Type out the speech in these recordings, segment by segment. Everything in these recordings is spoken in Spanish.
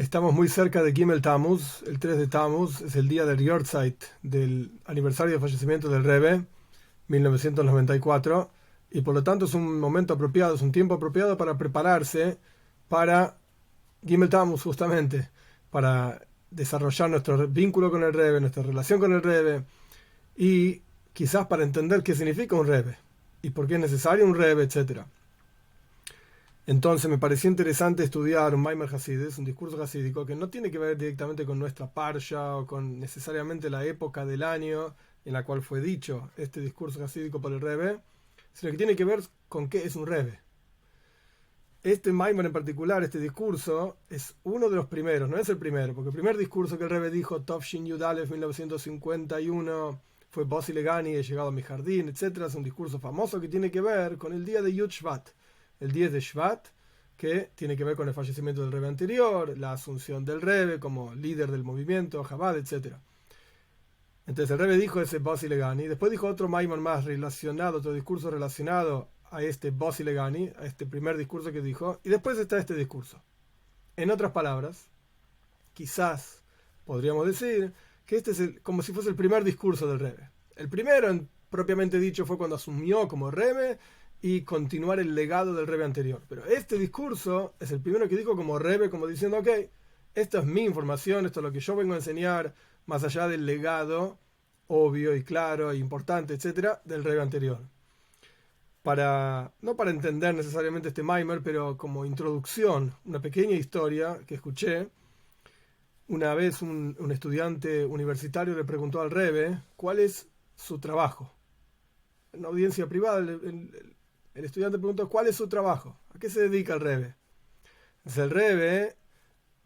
Estamos muy cerca de Gimel Tammuz. El 3 de Tammuz es el día del Yortzeit, del aniversario de fallecimiento del Rebbe, 1994, y por lo tanto es un momento apropiado, es un tiempo apropiado para prepararse para Gimel Tammuz, justamente, para desarrollar nuestro vínculo con el Rebbe, nuestra relación con el Rebbe, y quizás para entender qué significa un Rebbe, y por qué es necesario un Rebbe, etcétera. Entonces me pareció interesante estudiar un Maimer Hasidis, un discurso hasídico que no tiene que ver directamente con nuestra parsha o con necesariamente la época del año en la cual fue dicho este discurso hasídico por el Rebbe, sino que tiene que ver con qué es un Rebbe. Este Maimer en particular, este discurso, es uno de los primeros, no es el primero, porque el primer discurso que el Rebbe dijo, Tov Shin Yud Aleph 1951, fue Bossi Legani, he llegado a mi jardín, etc. Es un discurso famoso que tiene que ver con el día de Yud Shvat, el 10 de Shvat, que tiene que ver con el fallecimiento del Rebbe anterior, la asunción del Rebbe como líder del movimiento, Chabad, etc. Entonces el Rebbe dijo ese Bossi Legani, después dijo otro Maimon más relacionado, otro discurso relacionado a este Bossi Legani, a este primer discurso que dijo, y después está este discurso. En otras palabras, quizás podríamos decir que este es como si fuese el primer discurso del Rebbe. El primero, propiamente dicho, fue cuando asumió como Rebbe y continuar el legado del Rebbe anterior. Pero este discurso es el primero que dijo como Rebbe, como diciendo, ok, esta es mi información, esto es lo que yo vengo a enseñar, más allá del legado obvio y claro e importante, etcétera, del Rebbe anterior. No para entender necesariamente este Maimer, pero como introducción, una pequeña historia que escuché. Una vez un estudiante universitario le preguntó al Rebbe cuál es su trabajo. En una audiencia privada, el estudiante preguntó cuál es su trabajo, a qué se dedica el Rebbe. Entonces el Rebbe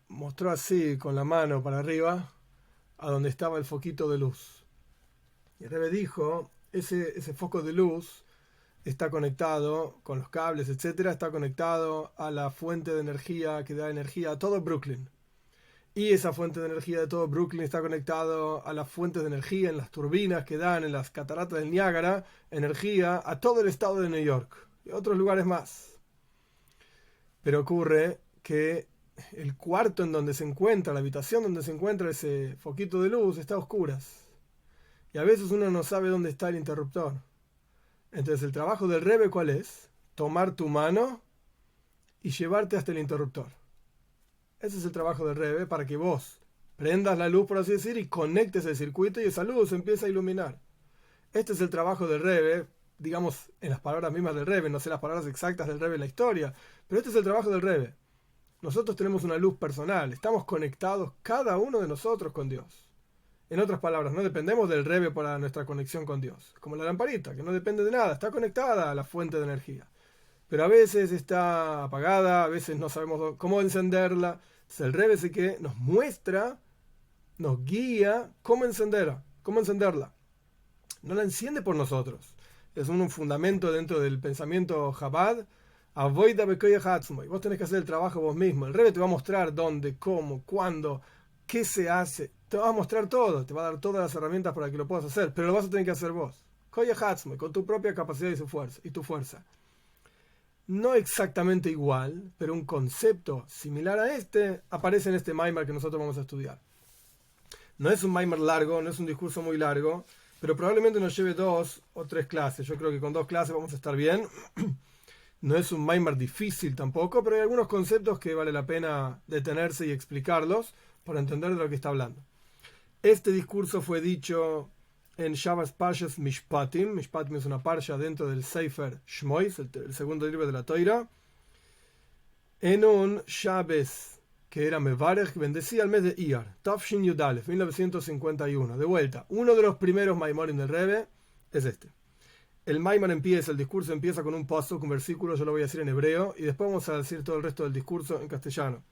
mostró así con la mano para arriba a donde estaba el foquito de luz. Y el Rebbe dijo, ese foco de luz está conectado con los cables, etcétera, está conectado a la fuente de energía que da energía a todo Brooklyn. Y esa fuente de energía de todo Brooklyn está conectado a las fuentes de energía en las turbinas que dan en las cataratas del Niágara, energía a todo el estado de New York y otros lugares más. Pero ocurre que el cuarto en donde se encuentra, la habitación donde se encuentra ese foquito de luz, está a oscuras. Y a veces uno no sabe dónde está el interruptor. Entonces el trabajo del Rebbe, ¿cuál es? Tomar tu mano y llevarte hasta el interruptor. Ese es el trabajo del Rebbe, para que vos prendas la luz, por así decir, y conectes el circuito y esa luz empieza a iluminar. Este es el trabajo del Rebbe, digamos en las palabras mismas del Rebbe, no sé las palabras exactas del Rebbe en la historia, pero este es el trabajo del Rebbe. Nosotros tenemos una luz personal, estamos conectados cada uno de nosotros con Dios. En otras palabras, no dependemos del Rebbe para nuestra conexión con Dios, como la lamparita, que no depende de nada, está conectada a la fuente de energía. Pero a veces está apagada, a veces no sabemos cómo encenderla. Entonces el Rebbe es el que nos muestra, nos guía cómo encenderla. No la enciende por nosotros. Es un fundamento dentro del pensamiento Chabad. Avoida bekoyach hatzmoi. Vos tenés que hacer el trabajo vos mismo. El Rebbe te va a mostrar dónde, cómo, cuándo, qué se hace. Te va a mostrar todo. Te va a dar todas las herramientas para que lo puedas hacer. Pero lo vas a tener que hacer vos. Koyach hatzmoi, con tu propia capacidad y tu fuerza. No exactamente igual, pero un concepto similar a este aparece en este Maimer que nosotros vamos a estudiar. No es un Maimer largo, no es un discurso muy largo, pero probablemente nos lleve 2 o 3 clases. Yo creo que con 2 clases vamos a estar bien. No es un Maimer difícil tampoco, pero hay algunos conceptos que vale la pena detenerse y explicarlos para entender de lo que está hablando. Este discurso fue dicho en Shavas Parshas Mishpatim. Mishpatim es una parsha dentro del Sefer Shmois, el segundo libro de la Toira, en un Shabbos que era Mevarech, bendecía el mes de Iyar, Tafshin Yudalef, 1951. De vuelta, uno de los primeros Maimorim del Rebbe es este. El Maimon empieza, el discurso empieza con un pasuk, un versículo, yo lo voy a decir en hebreo, y después vamos a decir todo el resto del discurso en castellano.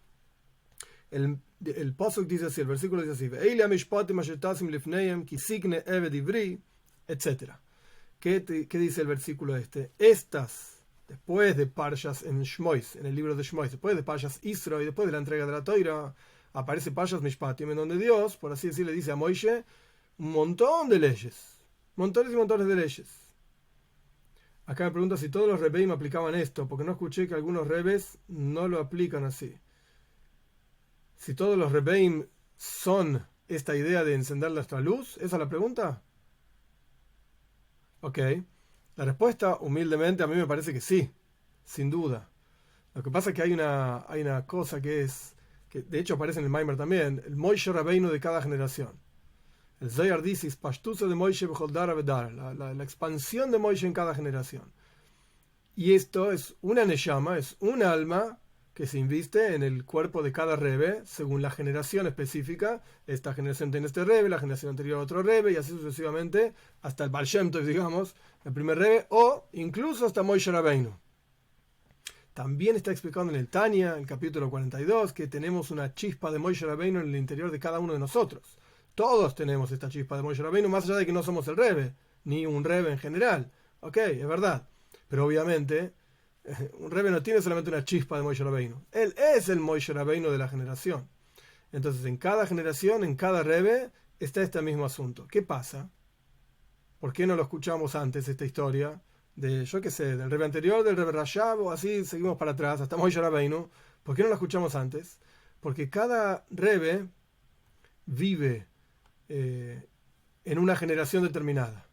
El pasuk dice así, el versículo dice así, etc. ¿Qué dice el versículo este? Estas, después de Parshas en Shmois, en el libro de Shmois, después de Parshas Isro y después de la entrega de la Toira, aparece Parshas Mishpatim, en donde Dios, por así decirlo, le dice a Moishe un montón de leyes, montones y montones de leyes. Acá me pregunta si todos los Rebbeim aplicaban esto, porque no escuché que algunos Rebes no lo aplican así. si todos los Rebbeim son esta idea de encender nuestra luz. ¿Esa es la pregunta? Ok. La respuesta, humildemente, a mí me parece que sí, sin duda. Lo que pasa es que hay una cosa que de hecho aparece en el Maimer también, el Moshe Rabbeinu de cada generación. El Zohar dice, Pashtuso de Moshe Bejoldara Vedar, la expansión de Moshe en cada generación. Y esto es una neshama, es un alma que se inviste en el cuerpo de cada rebe, según la generación específica. Esta generación tiene este rebe, la generación anterior otro rebe, y así sucesivamente, hasta el Baal Shem Tov, digamos, el primer rebe, o incluso hasta Moshe Rabbeinu. También está explicando en el Tanya, el capítulo 42, que tenemos una chispa de Moshe Rabbeinu en el interior de cada uno de nosotros. Todos tenemos esta chispa de Moshe Rabbeinu, más allá de que no somos el rebe, ni un rebe en general. Ok, es verdad. Pero obviamente, un rebe no tiene solamente una chispa de Moshe Rabbeinu. Él es el Moshe Rabbeinu de la generación. Entonces, en cada generación, en cada rebe, está este mismo asunto. ¿Qué pasa? ¿Por qué no lo escuchamos antes, esta historia? Yo qué sé, del rebe anterior, del rebe Rashab, o así seguimos para atrás, hasta Moshe Rabbeinu. ¿Por qué no lo escuchamos antes? Porque cada rebe vive en una generación determinada.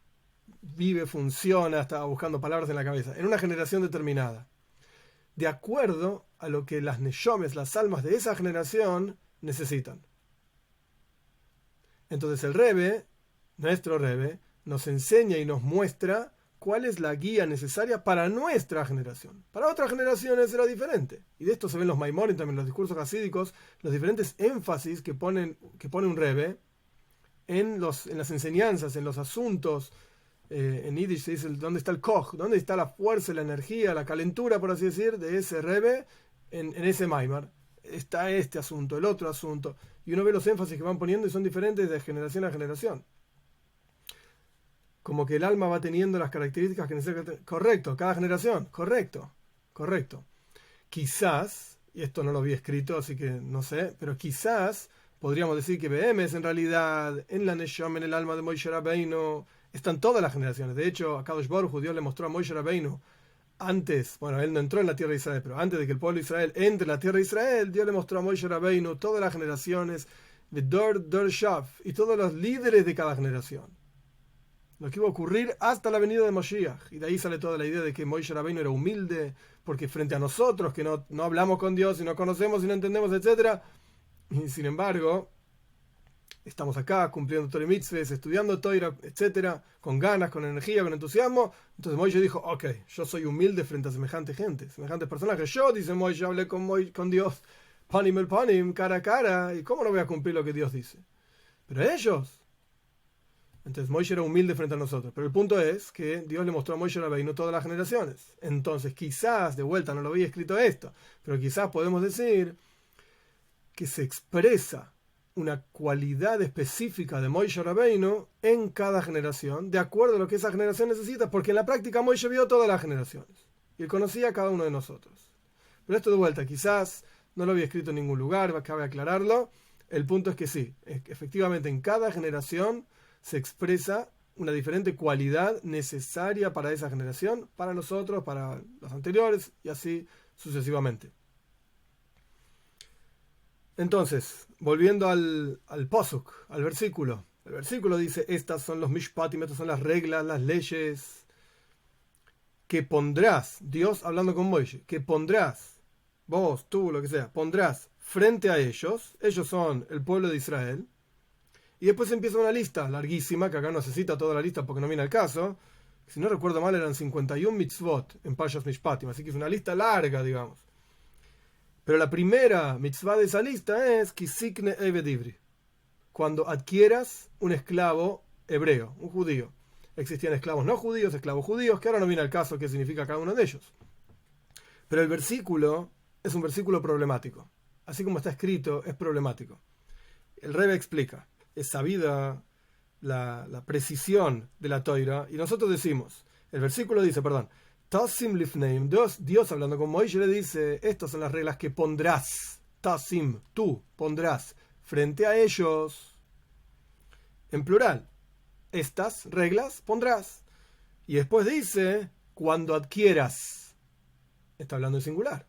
Vive, funciona, estaba buscando palabras en la cabeza, en una generación determinada, de acuerdo a lo que las neshomes, las almas de esa generación, necesitan. Entonces el Rebbe, nuestro Rebbe, nos enseña y nos muestra cuál es la guía necesaria para nuestra generación. Para otras generaciones será diferente. Y de esto se ven los Maimorim, también los discursos hasídicos, los diferentes énfasis que pone un Rebbe en las enseñanzas, en los asuntos. En Yiddish se dice dónde está el koch, dónde está la fuerza, la energía, la calentura, por así decir, de ese Rebbe en ese Maimar. Está este asunto, el otro asunto. Y uno ve los énfasis que van poniendo y son diferentes de generación a generación. Como que el alma va teniendo las características que necesita. Correcto, cada generación. Correcto. Quizás, y esto no lo había escrito, así que no sé, pero quizás podríamos decir que BM es en realidad en la Neshama, en el alma de Moshe Rabbeinu. Están todas las generaciones. De hecho, a Kadosh Baruj Hu, Dios le mostró a Moshe Rabbeinu antes, bueno, él no entró en la tierra de Israel, pero antes de que el pueblo de Israel entre en la tierra de Israel, Dios le mostró a Moshe Rabbeinu todas las generaciones de Dor Shaf y todos los líderes de cada generación. Lo que iba a ocurrir hasta la venida de Moshiach. Y de ahí sale toda la idea de que Moshe Rabbeinu era humilde, porque frente a nosotros, que no hablamos con Dios y no conocemos y no entendemos, etc. Y sin embargo, estamos acá cumpliendo Torah y mitzvahs, estudiando Torah, etc., con ganas, con energía, con entusiasmo. Entonces Moshe dijo, ok, yo soy humilde frente a semejante gente, semejantes personajes. Yo, dice Moshe, hablé con Dios, panim el panim, cara a cara, y ¿cómo no voy a cumplir lo que Dios dice? Pero ellos... Entonces Moshe era humilde frente a nosotros. Pero el punto es que Dios le mostró a Moshe Rabbeinu todas las generaciones. Entonces quizás, de vuelta, no lo había escrito esto, pero quizás podemos decir que se expresa una cualidad específica de Moshe Rabbeinu en cada generación, de acuerdo a lo que esa generación necesita, porque en la práctica Moshe vio todas las generaciones y él conocía a cada uno de nosotros. Pero esto de vuelta, quizás no lo había escrito en ningún lugar, cabe aclararlo. El punto es que sí, efectivamente en cada generación se expresa una diferente cualidad necesaria para esa generación, para nosotros, para los anteriores, y así sucesivamente. Entonces, volviendo al Posuk, al versículo. El versículo dice, estas son los mishpatim, estas son las reglas, las leyes que pondrás, Dios hablando con Moisés, que pondrás, vos, tú, lo que sea, pondrás frente a ellos son el pueblo de Israel. Y después empieza una lista larguísima, que acá no necesita toda la lista porque no viene al caso. Si no recuerdo mal, eran 51 mitzvot en Parshas Mishpatim, así que es una lista larga, digamos. Pero la primera mitzvah de esa lista es Kisikne Eved Ivri, cuando adquieras un esclavo hebreo, un judío. Existían esclavos no judíos, esclavos judíos, que ahora no viene al caso qué significa cada uno de ellos. Pero el versículo es un versículo problemático. Así como está escrito, es problemático. El Rebbe explica. Es sabida la precisión de la Toira, y nosotros decimos, el versículo dice, Tasim lifneim, Dios hablando con Moisés le dice, estas son las reglas que pondrás, Tasim, tú pondrás frente a ellos, en plural, estas reglas pondrás, y después dice, cuando adquieras, está hablando en singular,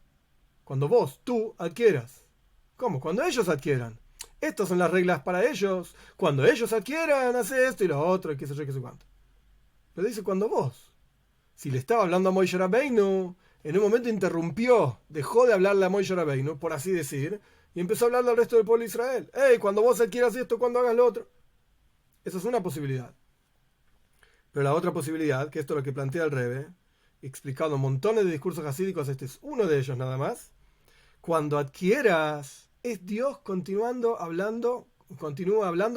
cuando tú adquieras. ¿Cómo? Cuando ellos adquieran. Estas son las reglas para ellos. Cuando ellos adquieran, hace esto y lo otro, y qué sé yo, qué sé cuánto. Pero dice cuando vos. Si le estaba hablando a Moishe Rabbeinu, en un momento interrumpió, dejó de hablarle a Moishe Rabbeinu, por así decir, y empezó a hablarle al resto del pueblo de Israel. ¡Hey! Cuando vos adquieras esto, cuando hagas lo otro. Esa es una posibilidad. Pero la otra posibilidad, que esto es lo que plantea el Rebbe, explicado montones de discursos hasídicos, este es uno de ellos nada más. Cuando adquieras, es Dios continúa hablando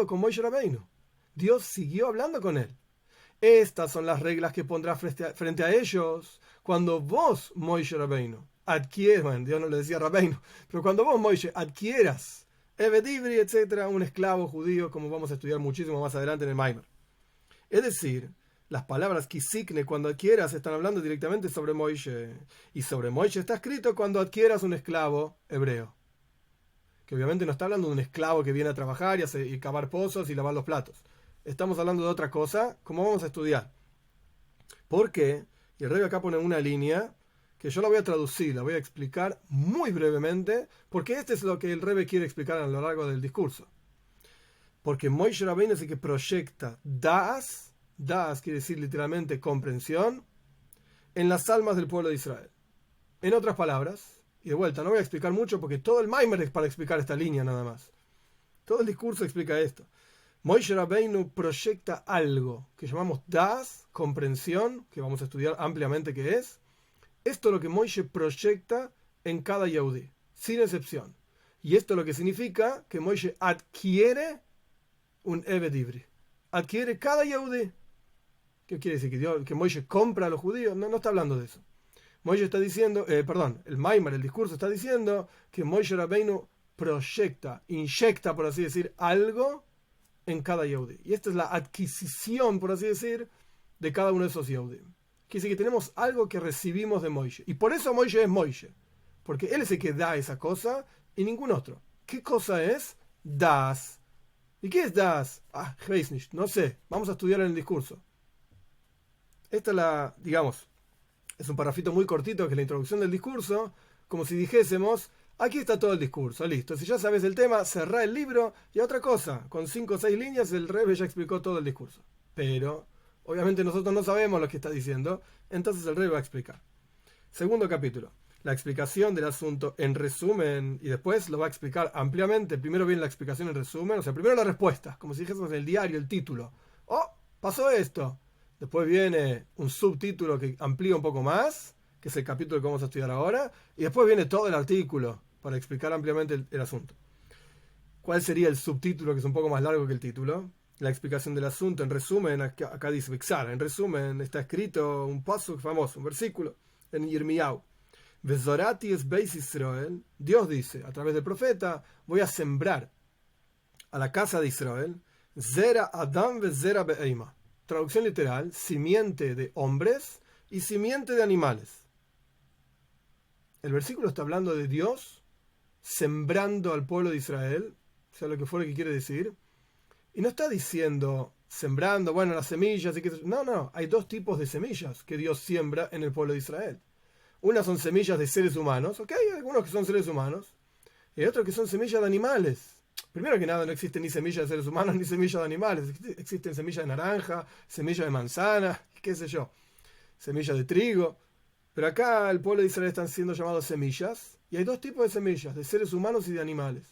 con Moishe Rabbeinu. Dios siguió hablando con él. Estas son las reglas que pondrás frente a ellos cuando vos, Moishe Rabbeinu, adquieras, bueno, Dios no le decía Rabbeinu, pero cuando vos, Moishe, adquieras Eved Ivri, etcétera, un esclavo judío, como vamos a estudiar muchísimo más adelante en el Maimer. Es decir, las palabras kisikne, cuando adquieras, están hablando directamente sobre Moishe. Y sobre Moishe está escrito cuando adquieras un esclavo hebreo. Que obviamente no está hablando de un esclavo que viene a trabajar y cavar pozos y lavar los platos. Estamos hablando de otra cosa, como vamos a estudiar. ¿Por qué? Y el Rebbe acá pone una línea que yo la voy a traducir, la voy a explicar muy brevemente, porque este es lo que el Rebbe quiere explicar a lo largo del discurso. Porque Moishe Rabbeinu es el que proyecta Das quiere decir literalmente comprensión, en las almas del pueblo de Israel. En otras palabras, y de vuelta, no voy a explicar mucho porque todo el Maimer es para explicar esta línea nada más. Todo el discurso explica esto. Moishe Rabbeinu proyecta algo que llamamos Das, comprensión, que vamos a estudiar ampliamente qué es. Esto es lo que Moishe proyecta en cada Yehudí, sin excepción. Y esto es lo que significa que Moishe adquiere un Eved Ivri. Adquiere cada Yehudí. ¿Qué quiere decir? ¿Que Moishe compra a los judíos? No, no está hablando de eso. Moishe está diciendo, el Maimer, el discurso está diciendo que Moishe Rabbeinu proyecta, inyecta, por así decir, algo en cada Yehudí. Y esta es la adquisición, por así decir, de cada uno de esos Yehudí. Quiere decir que tenemos algo que recibimos de Moishe. Y por eso Moishe es Moishe. Porque él es el que da esa cosa y ningún otro. ¿Qué cosa es? Das. ¿Y qué es Das? Weiß nicht, no sé. Vamos a estudiar en el discurso. Esta es es un parrafito muy cortito que es la introducción del discurso, como si dijésemos, aquí está todo el discurso, listo. Si ya sabes el tema, cerrá el libro y otra cosa, con 5 o 6 líneas el Rebbe ya explicó todo el discurso. Pero, obviamente nosotros no sabemos lo que está diciendo, entonces el Rebbe va a explicar. Segundo capítulo, la explicación del asunto en resumen, y después lo va a explicar ampliamente. Primero viene la explicación en resumen, o sea, primero la respuesta, como si dijésemos en el diario, el título. ¡Oh! Pasó esto. Después viene un subtítulo que amplía un poco más, que es el capítulo que vamos a estudiar ahora, y después viene todo el artículo para explicar ampliamente el asunto. ¿Cuál sería el subtítulo, que es un poco más largo que el título? La explicación del asunto, en resumen, acá dice Bixar, en resumen está escrito un pasuk famoso, un versículo, en Yirmiyahu. Vezorati es Beis Israel, Dios dice, a través del profeta, voy a sembrar a la casa de Israel, Zera Adam ve Zera Be'eima. Traducción literal, simiente de hombres y simiente de animales. El versículo está hablando de Dios sembrando al pueblo de Israel, sea lo que fuera que quiere decir, y no está diciendo sembrando, las semillas, y que no, hay dos tipos de semillas que Dios siembra en el pueblo de Israel. Unas son semillas de seres humanos, hay algunos que son seres humanos, y otros que son semillas de animales. Primero que nada, no existen ni semillas de seres humanos ni semillas de animales. Existen semillas de naranja, semillas de manzana, qué sé yo, semillas de trigo. Pero acá el pueblo de Israel están siendo llamados semillas. Y hay dos tipos de semillas, de seres humanos y de animales.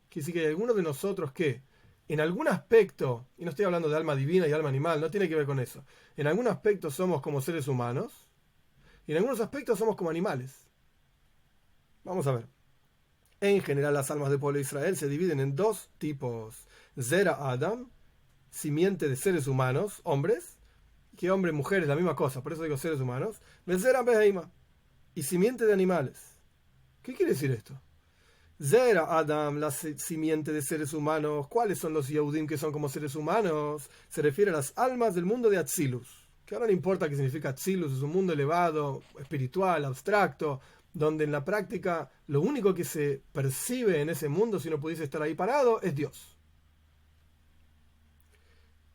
Quiere decir que hay algunos de nosotros que, en algún aspecto, y no estoy hablando de alma divina y alma animal, no tiene que ver con eso. En algún aspecto somos como seres humanos y en algunos aspectos somos como animales. Vamos a ver. En general, las almas del pueblo de Israel se dividen en dos tipos. Zera Adam, simiente de seres humanos, hombres, que hombre y mujer es la misma cosa, por eso digo seres humanos. Zera Beheima, y simiente de animales. ¿Qué quiere decir esto? Zera Adam, la simiente de seres humanos. ¿Cuáles son los Yehudim que son como seres humanos? Se refiere a las almas del mundo de Atzilus. Que ahora no importa qué significa Atzilus, es un mundo elevado, espiritual, abstracto, donde en la práctica lo único que se percibe en ese mundo, si no pudiese estar ahí parado, es Dios.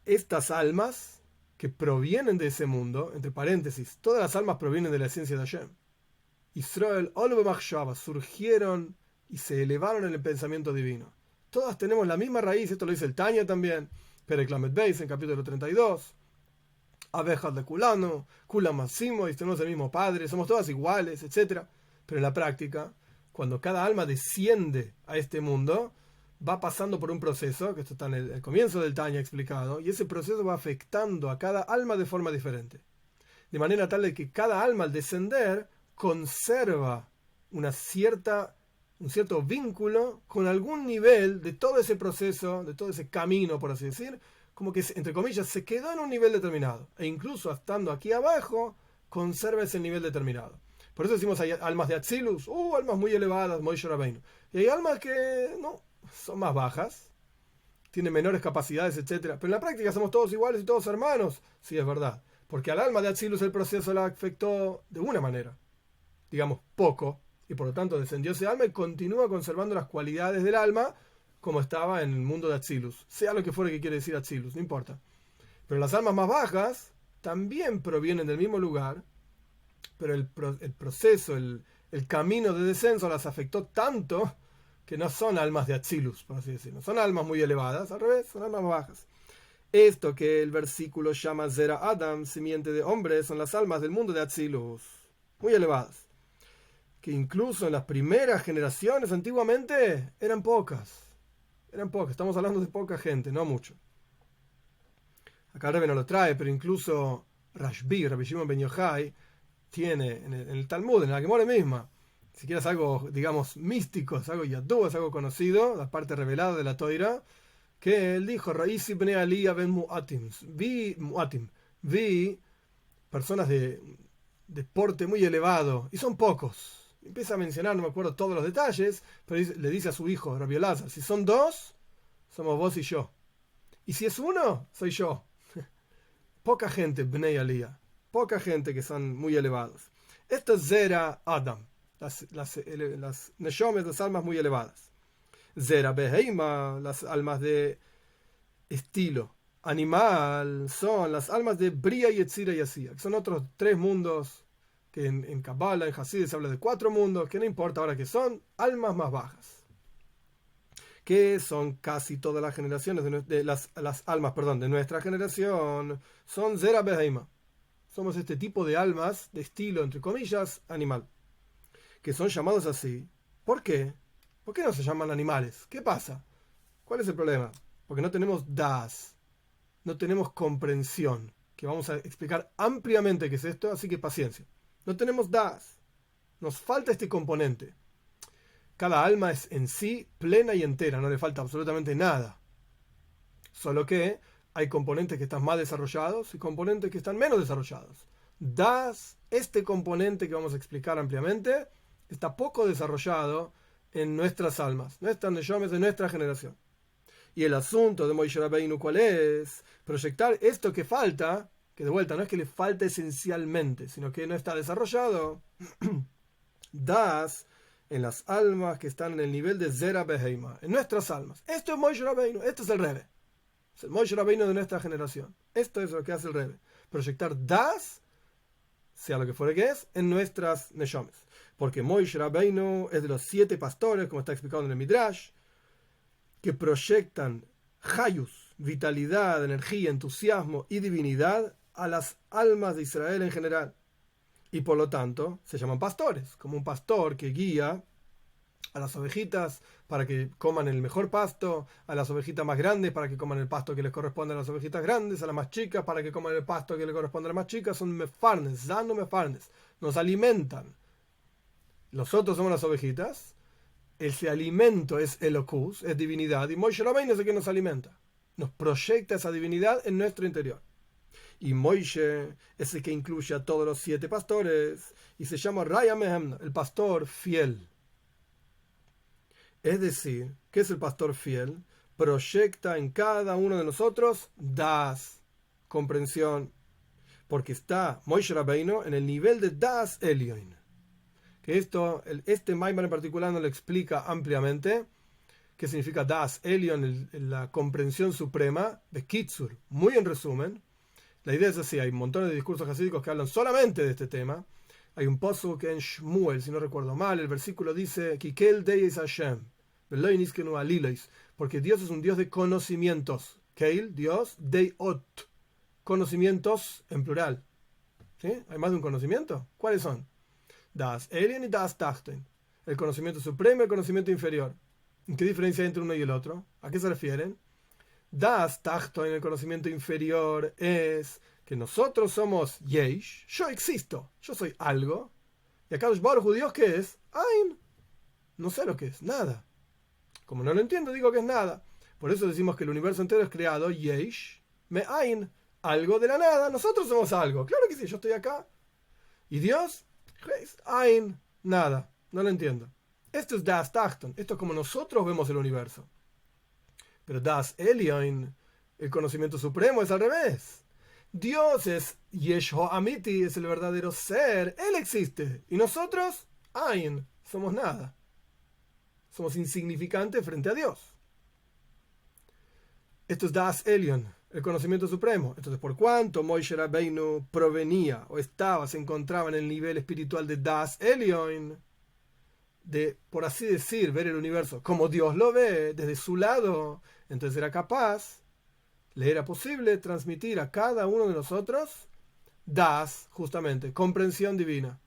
Estas almas que provienen de ese mundo, entre paréntesis, todas las almas provienen de la esencia de Hashem. Israel, Olbe Machshava, surgieron y se elevaron en el pensamiento divino. Todas tenemos la misma raíz, esto lo dice el Tanya también, Perek Lamed Beis en capítulo 32. Abejas de Kulano, Kulamasimo, y tenemos el mismo padre, somos todas iguales, etc. Pero en la práctica, cuando cada alma desciende a este mundo, va pasando por un proceso, que esto está en el comienzo del Tanya explicado, y ese proceso va afectando a cada alma de forma diferente. De manera tal de que cada alma al descender conserva un cierto vínculo con algún nivel de todo ese proceso, de todo ese camino, por así decir, como que, entre comillas, se quedó en un nivel determinado. E incluso estando aquí abajo, conserva ese nivel determinado. Por eso decimos hay almas de Atzilus, almas muy elevadas, Moishe Rabbeinu. Y hay almas que no, son más bajas, tienen menores capacidades, etc. Pero en la práctica somos todos iguales y todos hermanos. Sí, es verdad. Porque al alma de Atzilus el proceso la afectó de una manera, digamos, poco, y por lo tanto descendió ese alma y continúa conservando las cualidades del alma como estaba en el mundo de Atzilus. Sea lo que fuera que quiere decir Atzilus, no importa. Pero las almas más bajas también provienen del mismo lugar, pero el proceso, el camino de descenso las afectó tanto que no son almas de Atzilus, por así decirlo. Son almas muy elevadas, al revés, son almas bajas. Esto que el versículo llama Zera Adam, simiente de hombre, son las almas del mundo de Atzilus, muy elevadas, que incluso en las primeras generaciones antiguamente eran pocas, estamos hablando de poca gente, no mucho. Acá el Rebbe no lo trae, pero incluso Rabbi Shimon Ben Yochai, tiene en el Talmud, en la Gemara misma, si quieres algo, digamos, místico, es algo yadú, es algo conocido, la parte revelada de la Toira, que él dijo, Raisi bnei Aliyah ben Mu'atim, vi personas de porte muy elevado, y son pocos. Empieza a mencionar, no me acuerdo todos los detalles, pero le dice a su hijo, Rabbi Elazar, si son dos, somos vos y yo. Y si es uno, soy yo. Poca gente, bnei Aliyah, poca gente que son muy elevados. Esto es Zera Adam, las Neshomes, las almas muy elevadas. Zera Beheima, las almas de estilo animal, son las almas de Bria, Yetzira y Asiya, que son otros tres mundos que en Kabbalah, en Hasidus se habla de 4 mundos, que no importa ahora que son almas más bajas, que son casi todas las generaciones de las almas, de nuestra generación, son Zera Beheima. Somos este tipo de almas de estilo, entre comillas, animal, que son llamados así. ¿Por qué? ¿Por qué no se llaman animales? ¿Qué pasa? ¿Cuál es el problema? Porque no tenemos das, no tenemos comprensión, que vamos a explicar ampliamente qué es esto, así que paciencia. No tenemos das, nos falta este componente. Cada alma es en sí plena y entera, no le falta absolutamente nada. Solo que hay componentes que están más desarrollados y componentes que están menos desarrollados. Das, este componente que vamos a explicar ampliamente, está poco desarrollado en nuestras almas, nuestras neshomes de nuestra generación. Y el asunto de Moishe Rabbeinu, ¿cuál es? Proyectar esto que falta, que de vuelta no es que le falta esencialmente, sino que no está desarrollado, das en las almas que están en el nivel de Zera Beheima, en nuestras almas. Esto es Moishe Rabbeinu, esto es el Rebbe. Es el Moishe Rabbeinu de nuestra generación. Esto es lo que hace el Rebbe. Proyectar das, sea lo que fuere que es, en nuestras neshomes. Porque Moishe Rabbeinu es de los 7 pastores, como está explicado en el Midrash, que proyectan hayus, vitalidad, energía, entusiasmo y divinidad a las almas de Israel en general. Y por lo tanto, se llaman pastores, como un pastor que guía a las ovejitas para que coman el mejor pasto, a las ovejitas más grandes para que coman el pasto que les corresponde a las ovejitas grandes, a las más chicas para que coman el pasto que les corresponde a las más chicas. Son mefarnes, dando mefarnes, nos alimentan. Nosotros somos las ovejitas, ese alimento es Elokus, es divinidad, y Moishe Rabbeinu es el que nos alimenta, nos proyecta esa divinidad en nuestro interior. Y Moishe es el que incluye a todos los 7 pastores y se llama Raya Mehemna, el pastor fiel. Es decir, ¿qué es el pastor fiel? Proyecta en cada uno de nosotros das, comprensión, porque está Moishe Rabbeinu en el nivel de das Elyon. Que este Maimar en particular no lo explica ampliamente, qué significa das Elyon, la comprensión suprema de Kitzur. Muy en resumen, la idea es así, hay montones de discursos hasídicos que hablan solamente de este tema, Hay un pasuk en Shmuel, si no recuerdo mal, el versículo dice, Kikel deis Hashem, veloy niskenu alilois, porque Dios es un Dios de conocimientos. Keil, Dios, deiot, conocimientos en plural. ¿Sí? ¿Hay más de un conocimiento? ¿Cuáles son? Das Elyon y Das Tachten. El conocimiento supremo y el conocimiento inferior. ¿Qué diferencia hay entre uno y el otro? ¿A qué se refieren? Das Tachten, el conocimiento inferior, es que nosotros somos Yesh, yo existo, yo soy algo. Y acá los Baruj Hu, Dios, ¿qué es? Ain. No sé lo que es, nada. Como no lo entiendo, digo que es nada. Por eso decimos que el universo entero es creado, Yesh, me Ain, algo de la nada. Nosotros somos algo. Claro que sí, yo estoy acá. Y Dios, Ain, nada. No lo entiendo. Esto es Das Tachton. Esto es como nosotros vemos el universo. Pero Das Elyon, el conocimiento supremo, es al revés. Dios es Yesh Amiti, es el verdadero ser. Él existe. Y nosotros, Ain, somos nada. Somos insignificantes frente a Dios. Esto es Das Elyon, el conocimiento supremo. Entonces, por cuanto Moshe Rabbeinu provenía o estaba, se encontraba en el nivel espiritual de Das Elyon, de, por así decir, ver el universo como Dios lo ve, desde su lado, entonces era capaz, le era posible transmitir a cada uno de nosotros Das, justamente, comprensión divina.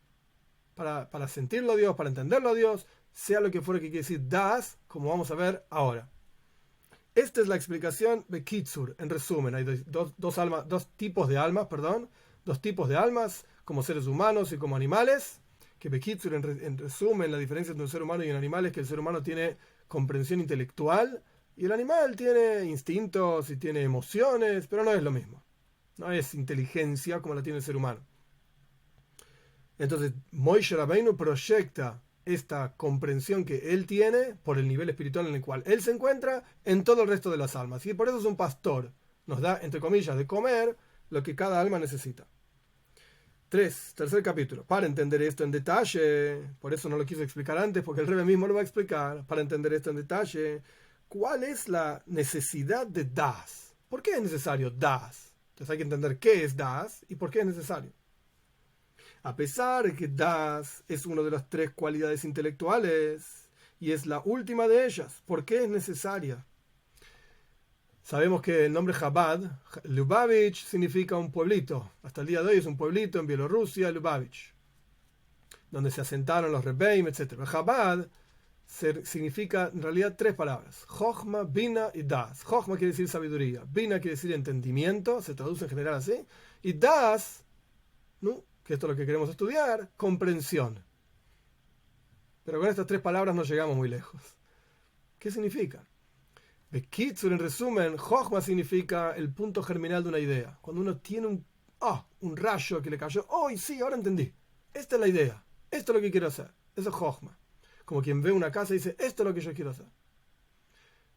Para sentirlo a Dios, para entenderlo a Dios, sea lo que fuera que quiere decir Das, como vamos a ver ahora. Esta es la explicación de Kitsur. En resumen, hay dos tipos de almas, como seres humanos y como animales. Que Bekitsur, en resumen, la diferencia entre un ser humano y un animal es que el ser humano tiene comprensión intelectual y el animal tiene instintos y tiene emociones, pero no es lo mismo. No es inteligencia como la tiene el ser humano. Entonces, Moshe Rabbeinu proyecta esta comprensión que él tiene por el nivel espiritual en el cual él se encuentra en todo el resto de las almas. Y por eso es un pastor. Nos da, entre comillas, de comer lo que cada alma necesita. Tercer capítulo. Para entender esto en detalle, por eso no lo quise explicar antes, porque el Rebbe mismo lo va a explicar. Para entender esto en detalle, ¿cuál es la necesidad de Das? ¿Por qué es necesario Das? Entonces hay que entender qué es Das y por qué es necesario. A pesar de que Das es una de las tres cualidades intelectuales y es la última de ellas, ¿por qué es necesaria? Sabemos que el nombre Chabad, Lubavitch, significa un pueblito. Hasta el día de hoy es un pueblito en Bielorrusia, Lubavitch, donde se asentaron los Rebbeim, etc. Chabad significa en realidad tres palabras: Jochma, Bina y Das. Jochma quiere decir sabiduría, Bina quiere decir entendimiento, se traduce en general así, y Das, ¿no?, que esto es lo que queremos estudiar, comprensión. Pero con estas tres palabras no llegamos muy lejos. ¿Qué significa? Bekitsur, en resumen, Jochma significa el punto germinal de una idea. Cuando uno tiene un rayo que le cayó, sí, ahora entendí. Esta es la idea. Esto es lo que quiero hacer. Eso es Jochma. Como quien ve una casa y dice, esto es lo que yo quiero hacer.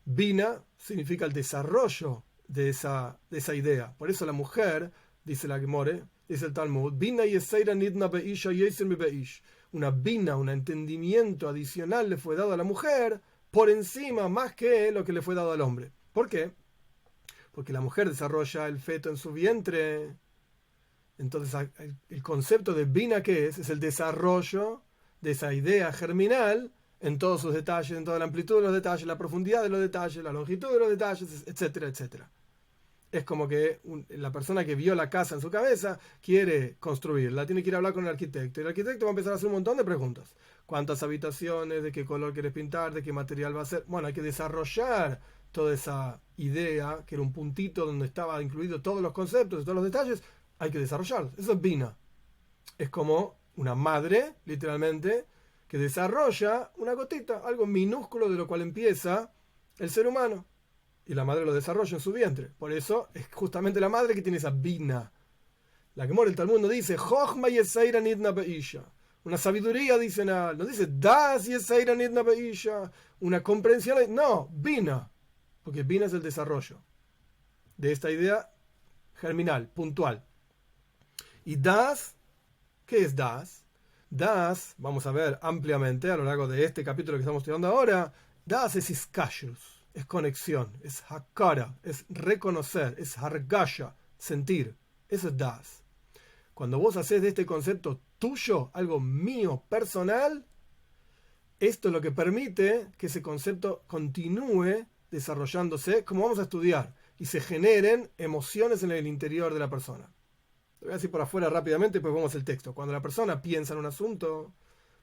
Bina significa el desarrollo de esa idea. Por eso la mujer, dice la Gemore, dice el Talmud, Bina yeseira nidna beisha yeser mi beish. Una bina, un entendimiento adicional le fue dado a la mujer por encima, más que lo que le fue dado al hombre. ¿Por qué? Porque la mujer desarrolla el feto en su vientre. Entonces el concepto de Bina, ¿qué es? Es el desarrollo de esa idea germinal en todos sus detalles, en toda la amplitud de los detalles, la profundidad de los detalles, la longitud de los detalles, etcétera, etcétera. Es como que la persona que vio la casa en su cabeza quiere construirla, tiene que ir a hablar con el arquitecto. Y el arquitecto va a empezar a hacer un montón de preguntas. ¿Cuántas habitaciones? ¿De qué color quieres pintar? ¿De qué material va a ser? Bueno, hay que desarrollar toda esa idea, que era un puntito donde estaba incluido todos los conceptos y todos los detalles. Hay que desarrollarlos. Eso es Bina. Es como una madre, literalmente, que desarrolla una gotita, algo minúsculo de lo cual empieza el ser humano. Y la madre lo desarrolla en su vientre. Por eso es justamente la madre que tiene esa Bina. La que muere el Talmud no dice Jochma yeseira nidna beisha. Una sabiduría adicional. No dice Das yeseira nidna beisha. Una comprensión. No, Bina. Porque Bina es el desarrollo de esta idea germinal, puntual. Y Das, ¿qué es Das? Das, vamos a ver ampliamente a lo largo de este capítulo que estamos estudiando ahora. Das es iskashus. Es conexión, es hakara, es reconocer, es hargasha, sentir. Eso es Das. Cuando vos haces de este concepto tuyo, algo mío, personal, esto es lo que permite que ese concepto continúe desarrollándose, como vamos a estudiar, y se generen emociones en el interior de la persona. Lo voy a decir por afuera rápidamente, pues vamos al texto. Cuando la persona piensa en un asunto,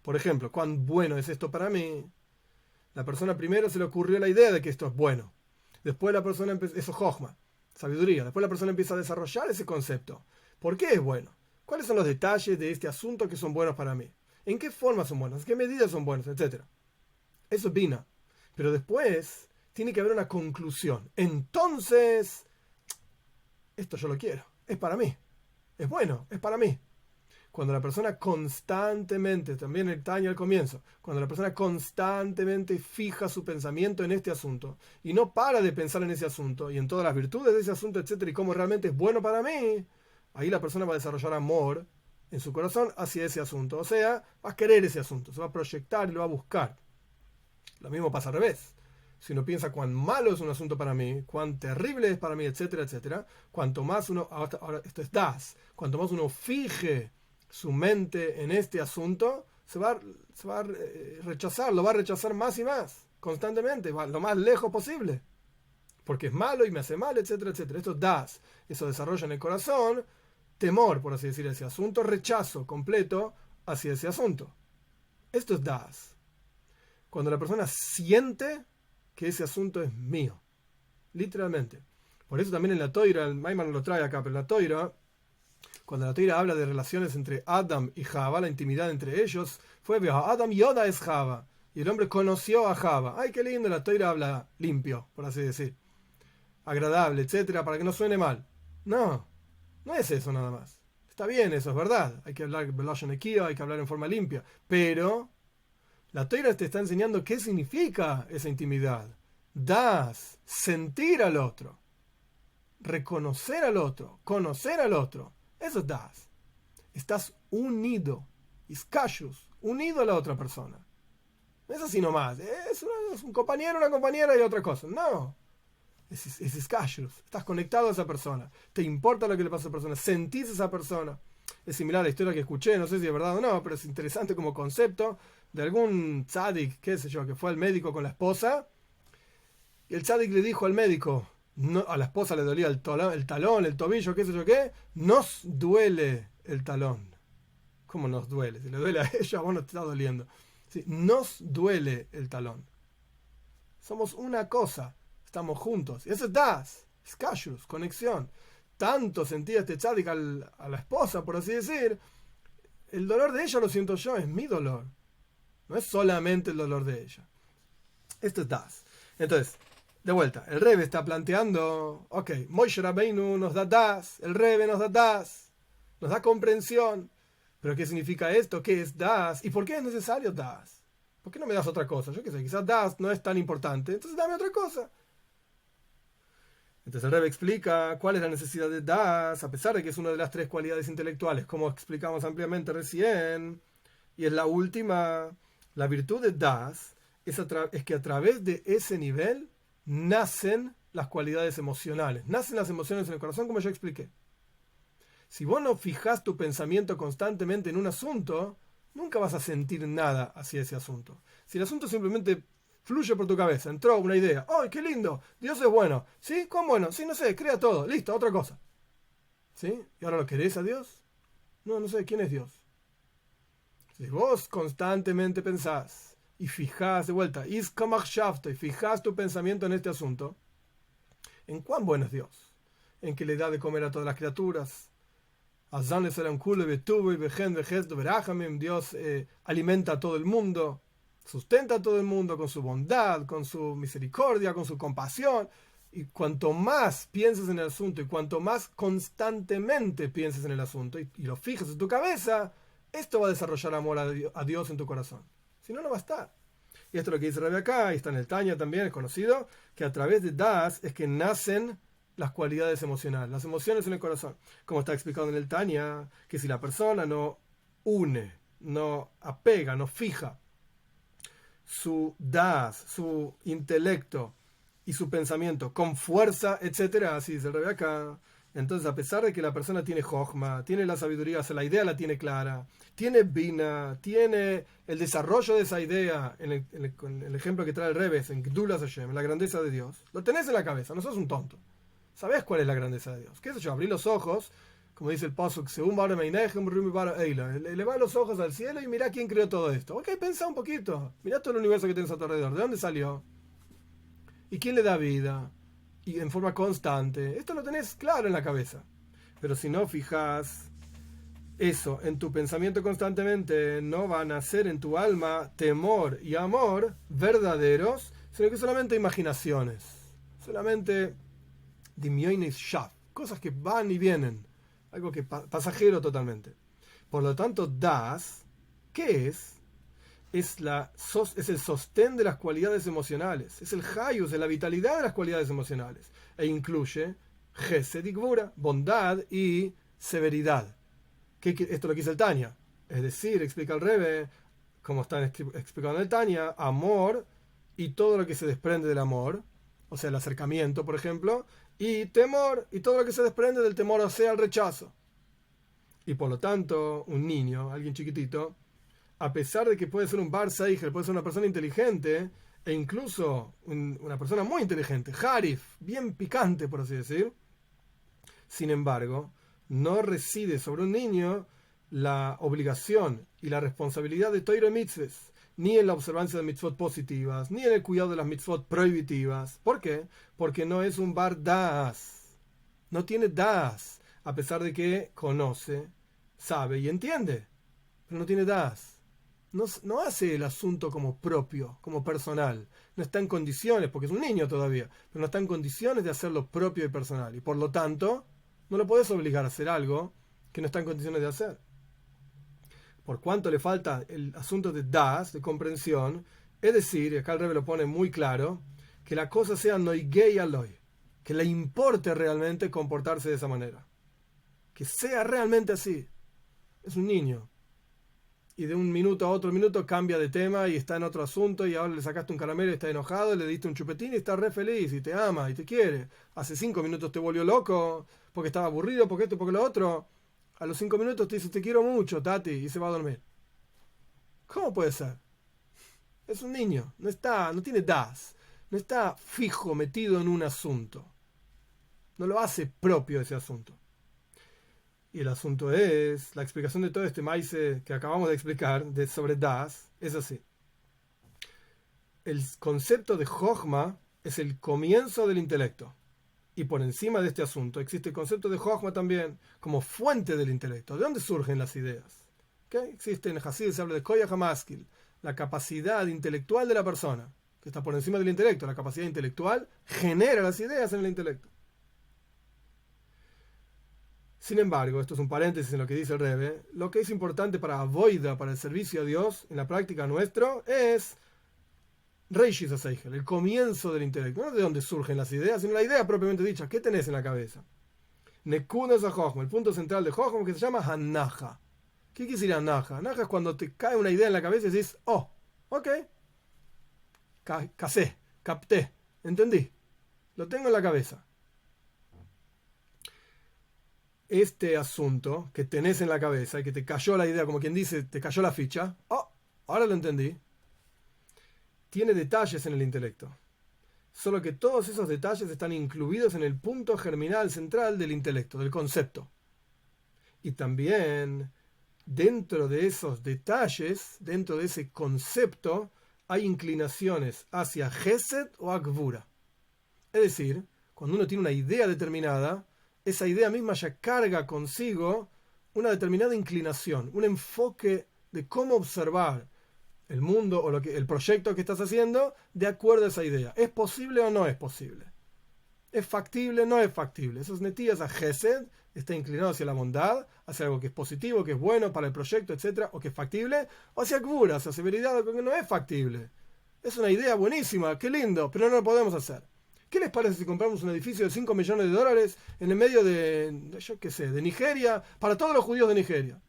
por ejemplo, ¿cuán bueno es esto para mí? La persona primero se le ocurrió la idea de que esto es bueno. Después la persona eso es jochma, sabiduría. Después la persona empieza a desarrollar ese concepto. ¿Por qué es bueno? ¿Cuáles son los detalles de este asunto que son buenos para mí? ¿En qué forma son buenos? ¿En qué medidas son buenos? Etcétera. Eso es Bina. Pero después tiene que haber una conclusión. Entonces, esto yo lo quiero. Es para mí. Es bueno. Es para mí. Cuando la persona constantemente, también el Tanya al comienzo, cuando la persona constantemente fija su pensamiento en este asunto y no para de pensar en ese asunto y en todas las virtudes de ese asunto, etcétera, y cómo realmente es bueno para mí, ahí la persona va a desarrollar amor en su corazón hacia ese asunto. O sea, va a querer ese asunto, se va a proyectar y lo va a buscar. Lo mismo pasa al revés. Si uno piensa cuán malo es un asunto para mí, cuán terrible es para mí, etcétera, etcétera, cuanto más uno, ahora esto es das, cuanto más uno fije su mente en este asunto, se va a rechazar, lo va a rechazar más y más, constantemente, lo más lejos posible. Porque es malo y me hace mal, etcétera, etcétera. Esto es das, eso desarrolla en el corazón temor, por así decir, ese asunto, rechazo completo hacia ese asunto. Esto es das. Cuando la persona siente que ese asunto es mío, literalmente. Por eso también en la Toira, el Maimon lo trae acá, pero en la Toira, cuando la Toira habla de relaciones entre Adam y Java, la intimidad entre ellos, fue Adam Yoda es Java, y el hombre conoció a Java. Ay, qué lindo, la Toira habla limpio, por así decir, agradable, etcétera, para que no suene mal. No es eso nada más. Está bien, eso es verdad. Hay que hablar hay que hablar en forma limpia. Pero la Toira te está enseñando qué significa esa intimidad. Das, sentir al otro, reconocer al otro, conocer al otro. Eso es das. Estás unido, iskashus, unido a la otra persona. No es así nomás. Es un compañero, una compañera y otra cosa. No. Es iskashus. Estás conectado a esa persona. Te importa lo que le pasa a esa persona. Sentís a esa persona. Es similar a la historia que escuché, no sé si es verdad o no, pero es interesante como concepto de algún tzadik, qué sé yo, que fue al médico con la esposa. Y el tzadik le dijo al médico, no, a la esposa le dolía el talón, el tobillo, qué sé yo qué, nos duele el talón. ¿Cómo nos duele? Si le duele a ella, a vos no te está doliendo. Sí, nos duele el talón. Somos una cosa, estamos juntos. Y eso es das, es kashus, conexión. Tanto sentía este tzadik a la esposa, por así decir, el dolor de ella lo siento yo, es mi dolor. No es solamente el dolor de ella. Esto es das. Entonces, de vuelta, el Rebbe está planteando, ok, Moshe Rabbeinu nos da das, el Rebbe nos da das, nos da comprensión. ¿Pero qué significa esto? ¿Qué es das? ¿Y por qué es necesario das? ¿Por qué no me das otra cosa? Yo qué sé, quizás das no es tan importante, entonces dame otra cosa. Entonces el Rebbe explica cuál es la necesidad de das, a pesar de que es una de las tres cualidades intelectuales, como explicamos ampliamente recién, y es la última, la virtud de das, es que a través de ese nivel nacen las cualidades emocionales, nacen las emociones en el corazón, como yo expliqué. Si vos no fijás tu pensamiento constantemente en un asunto, nunca vas a sentir nada hacia ese asunto. Si el asunto simplemente fluye por tu cabeza, entró una idea, ¡ay, qué lindo! Dios es bueno. ¿Sí? ¿Cómo bueno? Sí, no sé, crea todo. Listo, otra cosa. ¿Sí? ¿Y ahora lo querés a Dios? No sé, ¿quién es Dios? Si vos constantemente pensás y fijás de vuelta, y fijás tu pensamiento en este asunto, ¿en cuán bueno es Dios? En que le da de comer a todas las criaturas. Dios alimenta a todo el mundo, sustenta a todo el mundo con su bondad, con su misericordia, con su compasión. Y cuanto más pienses en el asunto y cuanto más constantemente pienses en el asunto y lo fijes en tu cabeza, esto va a desarrollar amor a Dios en tu corazón. Si no, no va a estar. Y esto es lo que dice Rebbe acá, y está en el Tanya también, es conocido, que a través de das es que nacen las cualidades emocionales, las emociones en el corazón. Como está explicado en el Tanya, que si la persona no une, no apega, no fija su das, su intelecto y su pensamiento con fuerza, etcétera, así dice el Rebbe acá, Entonces, a pesar de que la persona tiene Jochma, tiene la sabiduría, o sea, la idea la tiene clara, tiene Bina, tiene el desarrollo de esa idea, con el ejemplo que trae el Rebbe, en Gdulas Hashem, en la grandeza de Dios, lo tenés en la cabeza, no sos un tonto. ¿Sabés cuál es la grandeza de Dios? ¿Qué sé yo? Abrí los ojos, como dice el Pasuk, según eleva los ojos al cielo y mirá quién creó todo esto. Ok, pensá un poquito, mirá todo el universo que tienes a tu alrededor, ¿de dónde salió? ¿Y quién le da vida? Y en forma constante. Esto lo tenés claro en la cabeza. Pero si no fijas eso en tu pensamiento constantemente, no van a ser en tu alma temor y amor verdaderos, sino que solamente imaginaciones. Solamente dimioines shaf, cosas que van y vienen. Algo que pasajero totalmente. Por lo tanto, das, ¿qué es? Es el sostén de las cualidades emocionales, es el hayus de la vitalidad de las cualidades emocionales, e incluye gesed y gvura, bondad y severidad. Esto lo que dice el Tanya, es decir, explica el Rebbe, como está explicado en el Tanya, amor y todo lo que se desprende del amor, o sea, el acercamiento, por ejemplo, y temor y todo lo que se desprende del temor, o sea, el rechazo. Y por lo tanto, un niño, alguien chiquitito, a pesar de que puede ser un bar seigel, puede ser una persona inteligente, e incluso una persona muy inteligente, harif, bien picante, por así decir, sin embargo, no reside sobre un niño la obligación y la responsabilidad de Torah mitzvahs, ni en la observancia de mitzvot positivas, ni en el cuidado de las mitzvot prohibitivas. ¿Por qué? Porque no es un bar das, no tiene das, a pesar de que conoce, sabe y entiende, pero no tiene das. No hace el asunto como propio, como personal. No está en condiciones, porque es un niño todavía, pero no está en condiciones de hacerlo propio y personal. Y por lo tanto, no lo podés obligar a hacer algo que no está en condiciones de hacer. Por cuanto le falta el asunto de das, de comprensión, es decir, y acá el Rebbe lo pone muy claro, que la cosa sea noigei aloy, que le importe realmente comportarse de esa manera. Que sea realmente así. Es un niño. Y de un minuto a otro minuto cambia de tema y está en otro asunto y ahora le sacaste un caramelo y está enojado, le diste un chupetín y está re feliz y te ama y te quiere. Hace 5 minutos te volvió loco porque estaba aburrido, porque esto, porque lo otro. A los 5 minutos te dice te quiero mucho, Tati, y se va a dormir. ¿Cómo puede ser? Es un niño, no tiene das, no está fijo, metido en un asunto. No lo hace propio ese asunto. Y el asunto es, la explicación de todo este maíz que acabamos de explicar sobre das es así. El concepto de Jochma es el comienzo del intelecto. Y por encima de este asunto existe el concepto de Jochma también como fuente del intelecto. ¿De dónde surgen las ideas? ¿Okay? Existe en Hasid, se habla de Koyach HaMaskil, la capacidad intelectual de la persona, que está por encima del intelecto. La capacidad intelectual genera las ideas en el intelecto. Sin embargo, esto es un paréntesis en lo que dice el Rebbe, lo que es importante para Avoida, para el servicio a Dios, en la práctica nuestro, es Reishis HaSeichel, el comienzo del intelecto. No de dónde surgen las ideas, sino la idea propiamente dicha. ¿Qué tenés en la cabeza? Nekudas HaJochma, el punto central de Jochma, que se llama Hanaja. ¿Qué quiere decir Hanaja? Hanaja es cuando te cae una idea en la cabeza y dices, oh, ok, casé, capté, entendí, lo tengo en la cabeza. Este asunto que tenés en la cabeza y que te cayó la idea, como quien dice, te cayó la ficha, oh, ahora lo entendí, tiene detalles en el intelecto. Solo que todos esos detalles están incluidos en el punto germinal central del intelecto, del concepto. Y también dentro de esos detalles, dentro de ese concepto, hay inclinaciones hacia Gesed o Akvura. Es decir, cuando uno tiene una idea determinada, esa idea misma ya carga consigo una determinada inclinación, un enfoque de cómo observar el mundo o el proyecto que estás haciendo de acuerdo a esa idea. ¿Es posible o no es posible? ¿Es factible o no es factible? Esos netías a Gesed está inclinado hacia la bondad, hacia algo que es positivo, que es bueno para el proyecto, etc., o que es factible, o hacia Gvura, hacia severidad, o que no es factible. Es una idea buenísima, qué lindo, pero no lo podemos hacer. ¿Qué les parece si compramos un edificio de $5 millones en el medio yo qué sé, de Nigeria, para todos los judíos de Nigeria?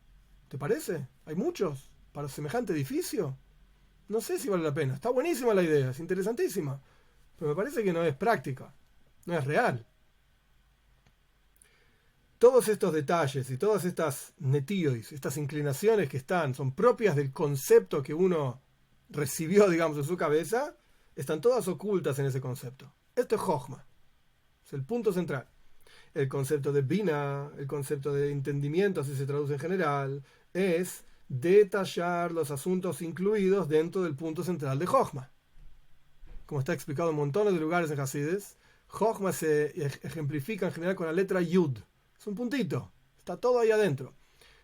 ¿Te parece? ¿Hay muchos para semejante edificio? No sé si vale la pena. Está buenísima la idea, es interesantísima, pero me parece que no es práctica, no es real. todos estos detalles y todas estas netiois, estas inclinaciones que son propias del concepto que uno recibió, digamos, en su cabeza, están todas ocultas en ese concepto. Esto es Jochma, es el punto central. El concepto de Bina, el concepto de entendimiento, así se traduce en general, es detallar los asuntos incluidos dentro del punto central de Jochma. Como está explicado en montones de lugares en Hasides, Jochma se ejemplifica en general con la letra Yud. Es un puntito, está todo ahí adentro.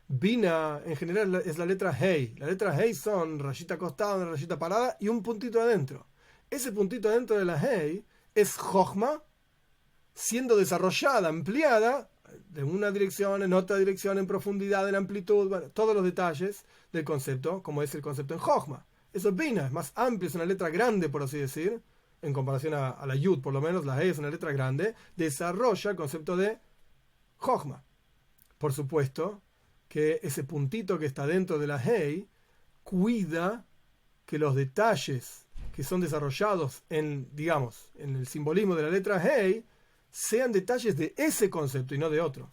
Bina en general es la letra Hei. La letra Hei son rayita acostada, una rayita parada y un puntito adentro. Ese puntito adentro de la Hei es Jochma siendo desarrollada, ampliada de una dirección, en otra dirección, en profundidad, en amplitud, bueno, todos los detalles del concepto, como es el concepto en Jochma. Eso es Bina, es más amplio, es una letra grande, por así decir, en comparación a la Yud, por lo menos, la Hei es una letra grande, desarrolla el concepto de Jochma. Por supuesto que ese puntito que está dentro de la Hei cuida que los detalles que son desarrollados digamos, en el simbolismo de la letra Hei sean detalles de ese concepto y no de otro.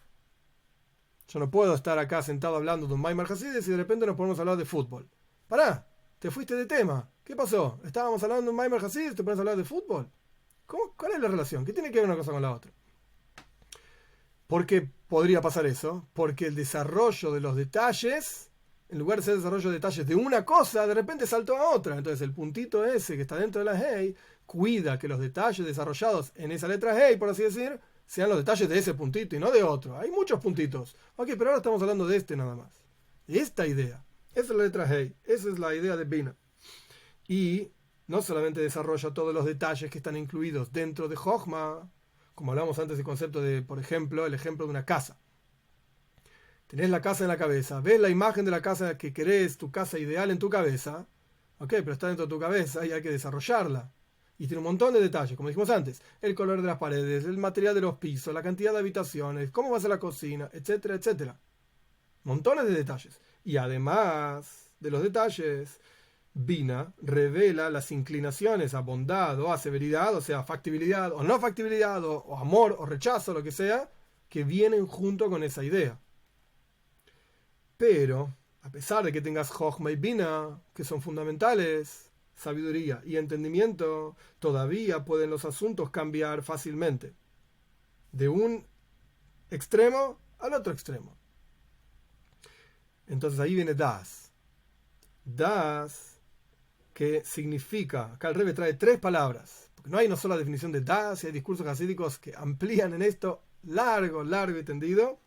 Yo no puedo estar acá sentado hablando de un Maimar Hasides y de repente nos ponemos a hablar de fútbol. Pará, te fuiste de tema. ¿Qué pasó? Estábamos hablando de un Maimar Hasides y te pones a hablar de fútbol. ¿Cuál es la relación? ¿Qué tiene que ver una cosa con la otra? ¿Por qué podría pasar eso? Porque el desarrollo de los detalles, en lugar de ser desarrollo de detalles de una cosa, de repente saltó a otra. Entonces el puntito ese que está dentro de la Hei cuida que los detalles desarrollados en esa letra Hei, por así decir, sean los detalles de ese puntito y no de otro. Hay muchos puntitos. Ok, pero ahora estamos hablando de este nada más. Esta idea. Esa es la letra Hei. Esa es la idea de Bina. Y no solamente desarrolla todos los detalles que están incluidos dentro de Jochma, como hablamos antes del concepto de, por ejemplo, el ejemplo de una casa. Tenés la casa en la cabeza, ves la imagen de la casa que querés, tu casa ideal en tu cabeza, ok, pero está dentro de tu cabeza y hay que desarrollarla. Y tiene un montón de detalles, como dijimos antes, el color de las paredes, el material de los pisos, la cantidad de habitaciones, cómo va a ser la cocina, etcétera, etcétera. Montones de detalles. Y además de los detalles, Bina revela las inclinaciones a bondad o a severidad, o sea, factibilidad o no factibilidad, o amor o rechazo, lo que sea, que vienen junto con esa idea. Pero, a pesar de que tengas Jochma y Bina, que son fundamentales, sabiduría y entendimiento, todavía pueden los asuntos cambiar fácilmente. De un extremo al otro extremo. Entonces ahí viene Das. Das, que significa, acá el Rebbe trae 3 palabras, porque no hay una sola definición de Das, y hay discursos hasídicos que amplían en esto largo y tendido.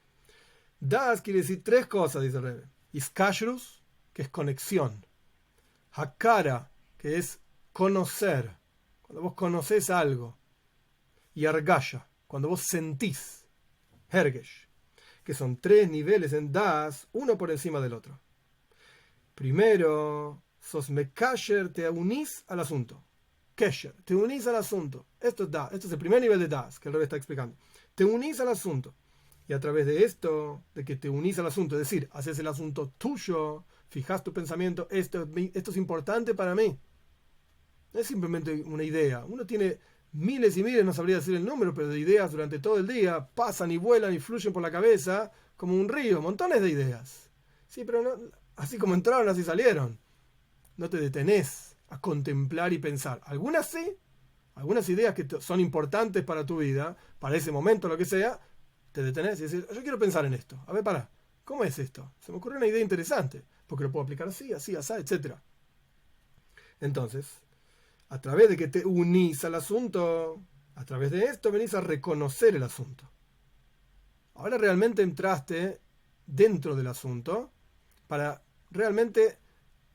Das quiere decir 3 cosas, dice el Rebbe. Iskashrus, que es conexión. Hakara, que es conocer, cuando vos conocés algo. Y Argasha, cuando vos sentís. Hergesh, que son 3 niveles en Das, uno por encima del otro. Primero, sos mekasher, te unís al asunto. Kesher, te unís al asunto. Esto es Das, esto es el primer nivel de Das que el Rebbe está explicando. Te unís al asunto. Y a través de esto, de que te unís al asunto, es decir, haces el asunto tuyo, fijas tu pensamiento, esto es importante para mí. No es simplemente una idea. Uno tiene miles y miles, no sabría decir el número, pero de ideas durante todo el día, pasan y vuelan y fluyen por la cabeza como un río, montones de ideas. Sí, pero no, así como entraron, así salieron. No te detenés a contemplar y pensar. Algunas sí, algunas ideas que son importantes para tu vida, para ese momento, lo que sea, te detenés y decís, yo quiero pensar en esto. A ver, pará, ¿cómo es esto? Se me ocurrió una idea interesante, porque lo puedo aplicar así, así, así, etc. Entonces, a través de que te unís al asunto, a través de esto venís a reconocer el asunto. Ahora realmente entraste dentro del asunto para realmente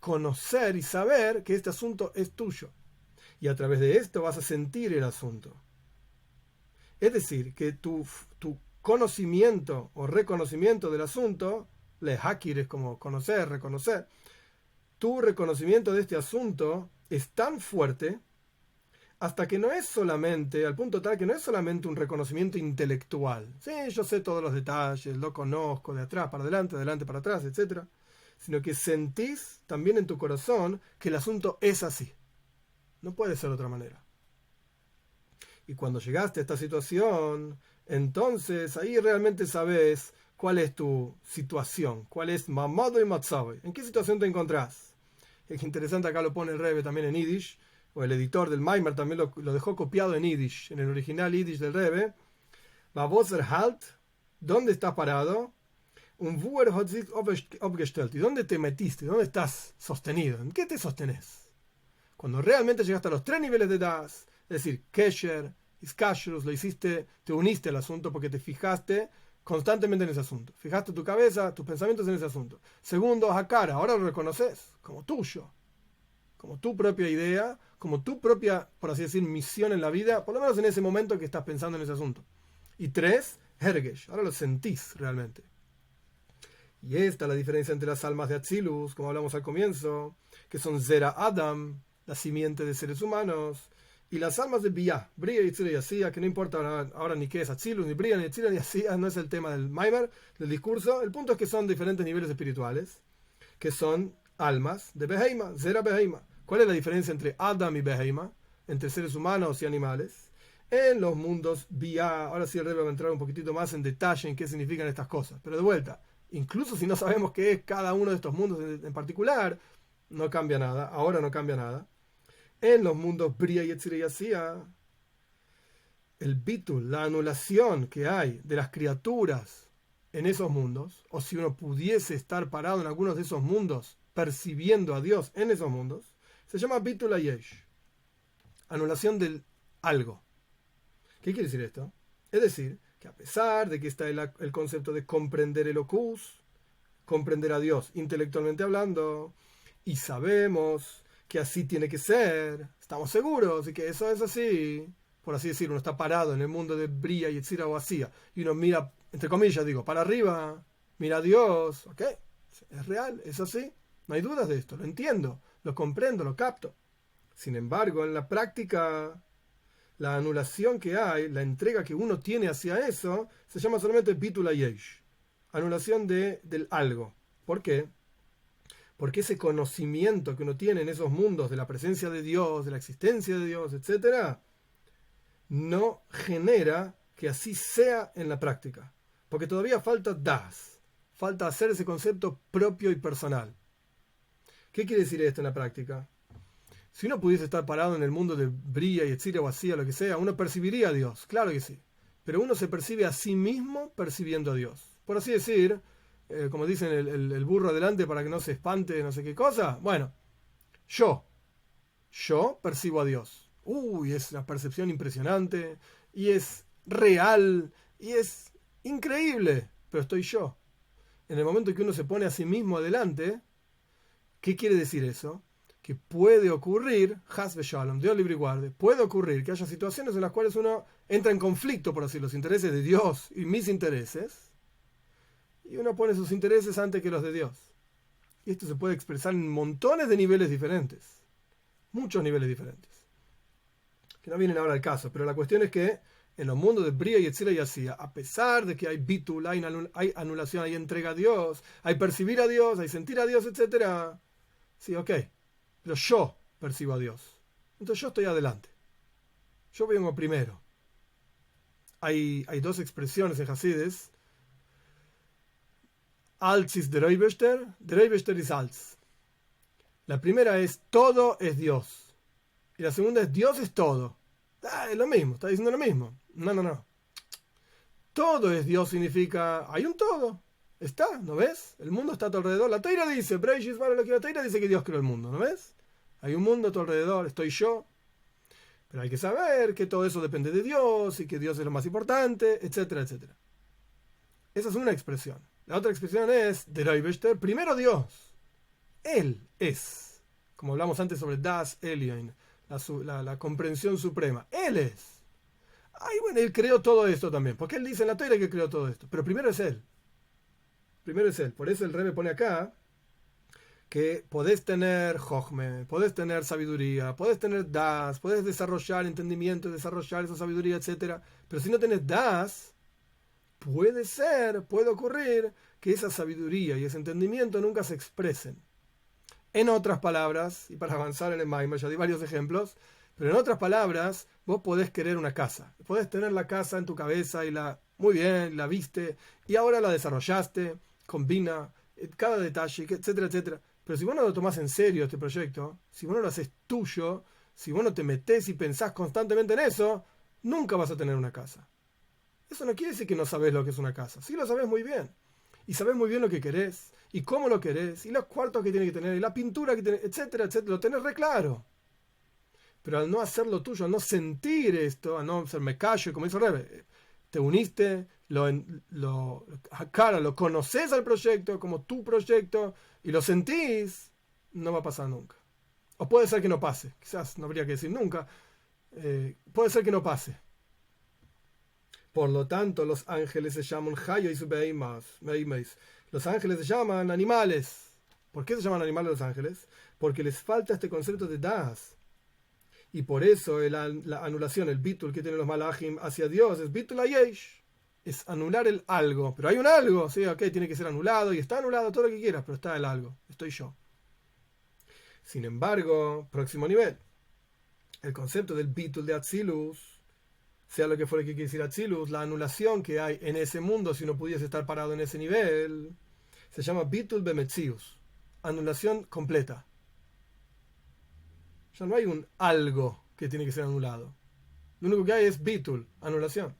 conocer y saber que este asunto es tuyo. Y a través de esto vas a sentir el asunto. Es decir, que tu conocimiento o reconocimiento del asunto, lehakir es como conocer, reconocer, tu reconocimiento de este asunto es tan fuerte hasta que no es solamente, al punto tal que no es solamente un reconocimiento intelectual. Sí, yo sé todos los detalles, lo conozco de atrás para adelante, adelante para atrás, etc. Sino que sentís también en tu corazón que el asunto es así. No puede ser de otra manera. Y cuando llegaste a esta situación entonces ahí realmente sabes cuál es tu situación, cuál es mamado y matzabe, en qué situación te encontrás. Es interesante, acá lo pone el Rebbe también en Yiddish, o el editor del Maimer también lo dejó copiado en Yiddish, en el original Yiddish del Rebbe. Baboser halt, ¿dónde estás parado? Un Wuer hat sich aufgestellt. ¿Y dónde te metiste? ¿Dónde estás sostenido? ¿En qué te sostenés? Cuando realmente llegaste a los tres niveles de Das, es decir, Kesher, Iskashrus, lo hiciste, te uniste al asunto porque te fijaste constantemente en ese asunto. Fijaste tu cabeza, tus pensamientos en ese asunto. Segundo, Hakara, ahora lo reconoces como tuyo, como tu propia idea, como tu propia, por así decir, misión en la vida, por lo menos en ese momento que estás pensando en ese asunto. Y tres, Hergesh, ahora lo sentís realmente. Y esta es la diferencia entre las almas de Atzilus, como hablamos al comienzo, que son Zera Adam, la simiente de seres humanos, y las almas de Bia, Bria, Yitzira y Asía, que no importa ahora ni qué es Atzilus, ni Bria, ni Yitzira, ni Asía, no es el tema del Maimer, del discurso. El punto es que son diferentes niveles espirituales, que son almas de Beheima, Zera Beheima. ¿Cuál es la diferencia entre Adam y Beheima, entre seres humanos y animales? En los mundos Bia, ahora sí el Rebbe va a entrar un poquitito más en detalle en qué significan estas cosas, pero de vuelta, incluso si no sabemos qué es cada uno de estos mundos en particular, no cambia nada, ahora no cambia nada. En los mundos Bria, Yetzirah y Asía, el bitul, la anulación que hay de las criaturas en esos mundos, o si uno pudiese estar parado en algunos de esos mundos, percibiendo a Dios en esos mundos, se llama bitul ayesh, anulación del algo. ¿Qué quiere decir esto? Es decir, que a pesar de que está el concepto de comprender el ocus, comprender a Dios intelectualmente hablando, y sabemos que así tiene que ser, estamos seguros y que eso es así, por así decirlo, uno está parado en el mundo de Bria, Yetzira o Asía, y uno mira, entre comillas digo, para arriba, mira a Dios, ¿ok? Es real, es así, no hay dudas de esto, lo entiendo, lo comprendo, lo capto. Sin embargo, en la práctica, la anulación que hay, la entrega que uno tiene hacia eso, se llama solamente bitul hayesh, anulación del algo. ¿Por qué? Porque ese conocimiento que uno tiene en esos mundos de la presencia de Dios, de la existencia de Dios, etc., no genera que así sea en la práctica. Porque todavía falta das, falta hacer ese concepto propio y personal. ¿Qué quiere decir esto en la práctica? Si uno pudiese estar parado en el mundo de Bria y Yetzirah o Asía, lo que sea, uno percibiría a Dios, claro que sí. Pero uno se percibe a sí mismo percibiendo a Dios. Por así decir, como dicen el burro adelante para que no se espante no sé qué cosa. Bueno, yo percibo a Dios. Uy, es una percepción impresionante, y es real, y es increíble, pero estoy yo. En el momento que uno se pone a sí mismo adelante, ¿qué quiere decir eso? Que puede ocurrir, Has Shalom, Dios libre y guarde, puede ocurrir que haya situaciones en las cuales uno entra en conflicto, por así, los intereses de Dios y mis intereses, y uno pone sus intereses antes que los de Dios. Y esto se puede expresar en montones de niveles diferentes, muchos niveles diferentes, que no vienen ahora al caso, pero la cuestión es que en los mundos de Bria, Yetzirah y Asía, a pesar de que hay bitul, hay anulación, hay entrega a Dios, hay percibir a Dios, hay sentir a Dios, etc., sí, ok, pero yo percibo a Dios. Entonces yo estoy adelante. Yo vengo primero. Hay dos expresiones en Hasides. Alts ist der Eibester ist Alts. La primera es todo es Dios. Y la segunda es Dios es todo. Es lo mismo, está diciendo lo mismo. No. Todo es Dios significa, hay un todo. Está, ¿no ves? El mundo está a tu alrededor. La Teira dice, la Teira dice que Dios creó el mundo, ¿no ves? Hay un mundo a tu alrededor, estoy yo. Pero hay que saber que todo eso depende de Dios y que Dios es lo más importante, etcétera, etcétera. Esa es una expresión. La otra expresión es, der Eibester, primero Dios. Él es. Como hablamos antes sobre Das Elyon, la comprensión suprema. Él es. Ay, bueno, él creó todo esto también. Porque él dice en la Teira que creó todo esto. Pero primero es él. Primero es él. Por eso el Rebbe pone acá que podés tener Jochme, podés tener sabiduría, podés tener Das, podés desarrollar entendimiento, desarrollar esa sabiduría, etc. Pero si no tenés Das, puede ocurrir que esa sabiduría y ese entendimiento nunca se expresen. En otras palabras, y para avanzar en el Maimer, ya di varios ejemplos, pero en otras palabras, vos podés querer una casa, podés tener la casa en tu cabeza y muy bien, la viste, y ahora la desarrollaste, combina cada detalle, etcétera, etcétera. Pero si vos no lo tomás en serio este proyecto, si vos no lo haces tuyo, si vos no te metés y pensás constantemente en eso, nunca vas a tener una casa. Eso no quiere decir que no sabés lo que es una casa. Sí lo sabés muy bien. Y sabés muy bien lo que querés, y cómo lo querés, y los cuartos que tiene que tener, y la pintura que tiene, etcétera, etcétera. Lo tenés re claro. Pero al no hacerlo tuyo, al no sentir esto, al no ser me callo, como dice Rebe, te uniste, lo conoces al proyecto como tu proyecto, y lo sentís, no va a pasar nunca. O puede ser que no pase, quizás no habría que decir nunca, puede ser que no pase. Por lo tanto, los ángeles se llaman Hayos Beimas. Los ángeles se llaman animales. ¿Por qué se llaman animales los ángeles? Porque les falta este concepto de das. Y por eso la anulación, el bitul que tienen los malachim hacia Dios es bitul ayesh. Es anular el algo. Pero hay un algo, ¿sí? Ok, tiene que ser anulado y está anulado todo lo que quieras, pero está el algo. Estoy yo. Sin embargo, próximo nivel. El concepto del bitul de Atzilus, sea lo que fuera que quiere decir Atzilus, la anulación que hay en ese mundo si uno pudiese estar parado en ese nivel, se llama bitul bemetzius, anulación completa. Ya no hay un algo que tiene que ser anulado. Lo único que hay es bitul, anulación.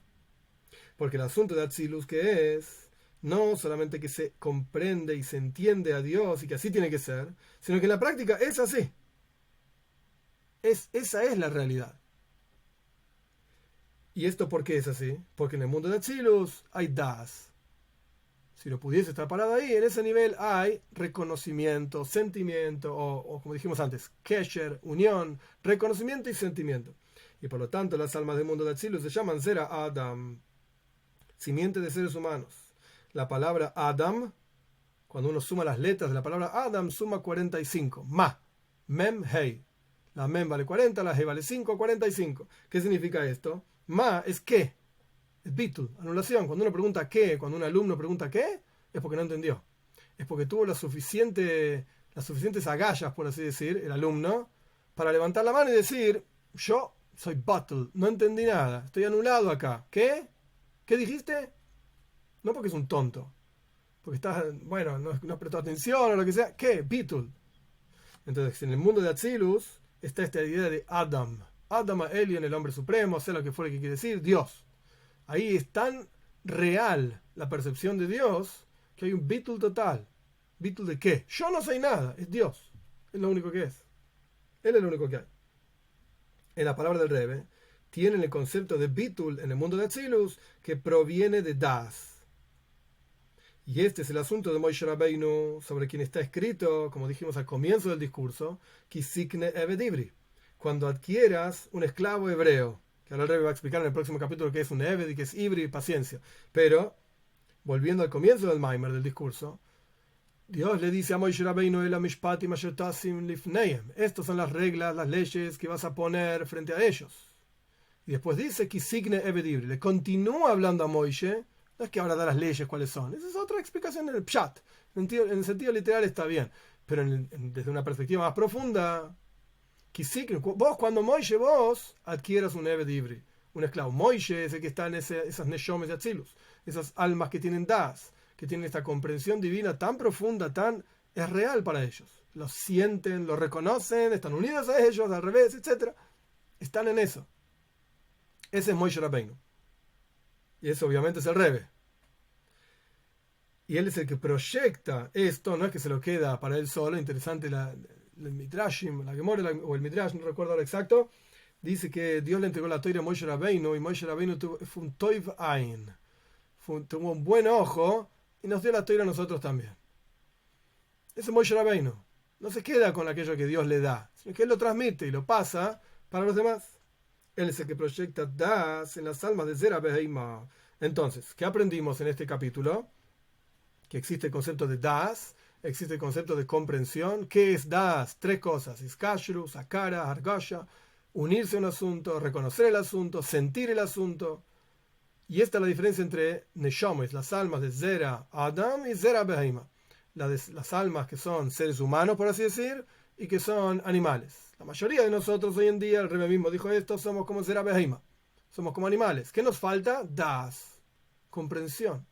Porque el asunto de Atzilus que es, no solamente que se comprende y se entiende a Dios y que así tiene que ser, sino que en la práctica es así. Esa es la realidad. ¿Y esto por qué es así? Porque en el mundo de Atzilus hay das. Si lo pudiese estar parado ahí, en ese nivel hay reconocimiento, sentimiento, o como dijimos antes, kesher, unión, reconocimiento y sentimiento. Y por lo tanto las almas del mundo de Atzilus se llaman Zera Adam, simiente de seres humanos. La palabra Adam, cuando uno suma las letras de la palabra Adam, suma 45. Ma, mem, hei. La mem vale 40, la hei vale 5, 45. ¿Qué significa esto? Ma es qué. Es bitul, anulación. Cuando uno pregunta qué, cuando un alumno pregunta qué, es porque no entendió. Es porque tuvo las suficientes agallas, por así decir, el alumno, para levantar la mano y decir, yo soy batul, no entendí nada, estoy anulado acá. ¿Qué? ¿Qué dijiste? No porque es un tonto, porque está, bueno, no prestó atención o lo que sea. ¿Qué? Bitul. Entonces, en el mundo de Atzilus está esta idea de Adam. Adam Elyon, el hombre supremo, sea lo que fuera que quiere decir, Dios. Ahí es tan real la percepción de Dios que hay un bitul total. ¿Bitul de qué? Yo no soy nada, es Dios. Es lo único que es. Él es lo único que hay. En la palabra del Rebbe, tienen el concepto de bitul en el mundo de Atzilus que proviene de das. Y este es el asunto de Moshe Rabbeinu, sobre quien está escrito, como dijimos al comienzo del discurso, Kisikne Eved Ivri, cuando adquieras un esclavo hebreo. Que ahora el Rebbe va a explicar en el próximo capítulo qué es un Eved y qué es Ivri, paciencia. Pero, volviendo al comienzo del Maimer, del discurso, Dios le dice a Moshe Rabbeinu, estas son las reglas, las leyes que vas a poner frente a ellos. Y después dice, Kisikne Eved Ivri, le continúa hablando a Moshe. No es que ahora da las leyes cuáles son. Esa es otra explicación en el pshat. En el sentido literal está bien. Pero desde una perspectiva más profunda, vos cuando Moishe vos adquieras un Eved Ivri, un esclavo. Moishe es el que está en esas neshomes de Atzilus, esas almas que tienen das, que tienen esta comprensión divina tan profunda, es real para ellos. Lo sienten, lo reconocen, están unidos a ellos, al revés, etc. Están en eso. Ese es Moshe Rabbeinu. Y eso obviamente es el Rebbe. Y él es el que proyecta esto, no es que se lo queda para él solo. Interesante el Midrashim, la Gemora o el Midrash, no recuerdo ahora exacto. Dice que Dios le entregó la Torah a Moshe Rabbeinu y Moshe Rabbeinu fue un Toiv Ain. Tuvo un buen ojo y nos dio la Torah a nosotros también. Ese Moshe Rabbeinu no se queda con aquello que Dios le da, sino que él lo transmite y lo pasa para los demás. Él es el que proyecta das en las almas de Zera Beheima. Entonces, ¿qué aprendimos en este capítulo? Que existe el concepto de das, existe el concepto de comprensión. ¿Qué es das? Tres cosas: iskashru, sakara, argasha, unirse a un asunto, reconocer el asunto, sentir el asunto. Y esta es la diferencia entre neshomes, las almas de Zera Adam y Zera Beheima. Las almas que son seres humanos, por así decir, y que son animales. La mayoría de nosotros hoy en día, el Rebbe mismo dijo esto, somos como Zera Beheima. Somos como animales. ¿Qué nos falta? Das. Comprensión.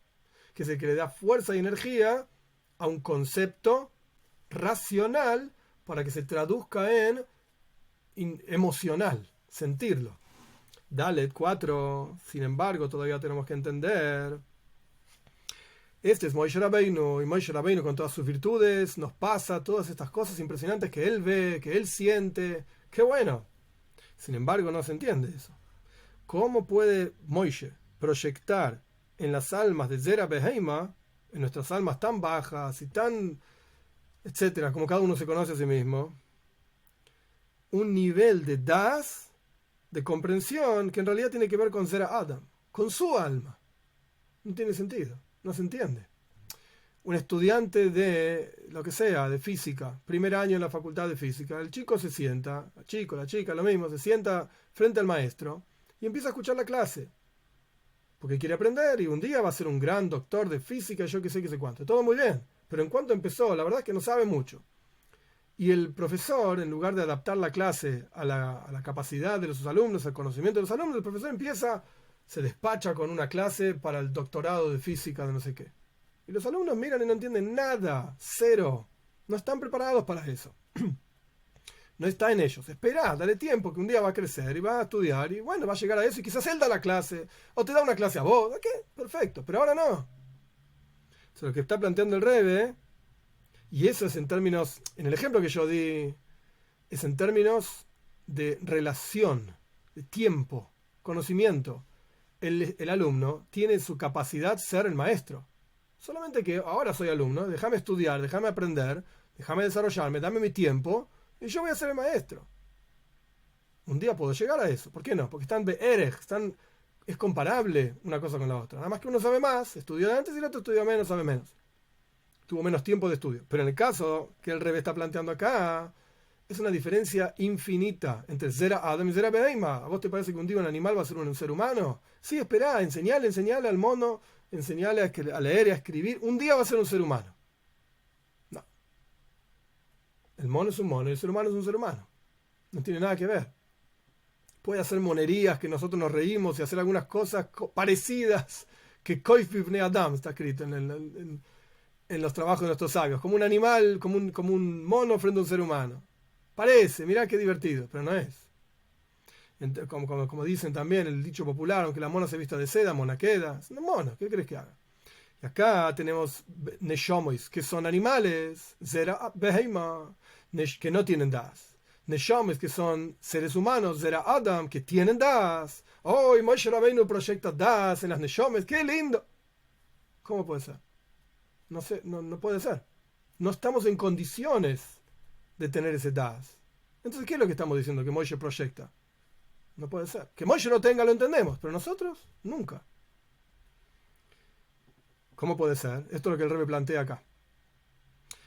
Que es el que le da fuerza y energía a un concepto racional para que se traduzca en emocional, sentirlo. Dalet 4, sin embargo, todavía tenemos que entender. Este es Moshe Rabbeinu, y Moshe Rabbeinu con todas sus virtudes nos pasa todas estas cosas impresionantes que él ve, que él siente. ¡Qué bueno! Sin embargo, no se entiende eso. ¿Cómo puede Moshe proyectar en las almas de Zera Beheima, en nuestras almas tan bajas y tan, etcétera, como cada uno se conoce a sí mismo, un nivel de das, de comprensión, que en realidad tiene que ver con Zera Adam, con su alma? No tiene sentido, no se entiende. Un estudiante de lo que sea, de física, primer año en la facultad de física, el chico se sienta, el chico, la chica, lo mismo, se sienta frente al maestro y empieza a escuchar la clase, porque quiere aprender y un día va a ser un gran doctor de física, yo qué sé cuánto. Todo muy bien, pero en cuanto empezó, la verdad es que no sabe mucho. Y el profesor, en lugar de adaptar la clase a la capacidad de sus alumnos, al conocimiento de los alumnos, el profesor se despacha con una clase para el doctorado de física de no sé qué. Y los alumnos miran y no entienden nada, cero. No están preparados para eso. No está en ellos. Espera, dale tiempo, que un día va a crecer y va a estudiar y bueno, va a llegar a eso y quizás él da la clase o te da una clase a vos. ¿Qué? Perfecto, pero ahora no. Eso es lo que está planteando el Rebbe, y eso es en términos, en el ejemplo que yo di, es en términos de relación, de tiempo, conocimiento. El alumno tiene su capacidad de ser el maestro. Solamente que ahora soy alumno, déjame estudiar, déjame aprender, déjame desarrollarme, dame mi tiempo y yo voy a ser el maestro. Un día puedo llegar a eso. ¿Por qué no? Porque es comparable una cosa con la otra. Nada más que uno sabe más, estudió antes y el otro estudió menos, sabe menos. Tuvo menos tiempo de estudio. Pero en el caso que el Rebbe está planteando acá, es una diferencia infinita entre Zera Adam y Zera Beheima. ¿A vos te parece que un día un animal va a ser un ser humano? Sí, esperá, enseñale al mono, enseñale a leer y a escribir. Un día va a ser un ser humano. No. El mono es un mono y el ser humano es un ser humano. No tiene nada que ver. Puede hacer monerías que nosotros nos reímos y hacer algunas cosas parecidas que Koif Bibnei Adam está escrito en los trabajos de nuestros sabios. Como un animal, como un mono frente a un ser humano. Parece, mirá qué divertido, pero no es. Como dicen también el dicho popular, aunque la mona se vista de seda, mona queda. Es una mona, ¿qué crees que haga? Y acá tenemos neshomois, que son animales, zera beheima, que no tienen das. Neshomois, que son seres humanos, zera adam, que tienen das. Oh, y Moshe Rabbeinu proyecta das en las neshomois, ¡qué lindo! ¿Cómo puede ser? No sé, no puede ser. No estamos en condiciones de tener ese das. Entonces, ¿qué es lo que estamos diciendo que Moshe proyecta? No puede ser. Que Moshe lo tenga, lo entendemos, pero nosotros, nunca. ¿Cómo puede ser? Esto es lo que el Rebbe plantea acá.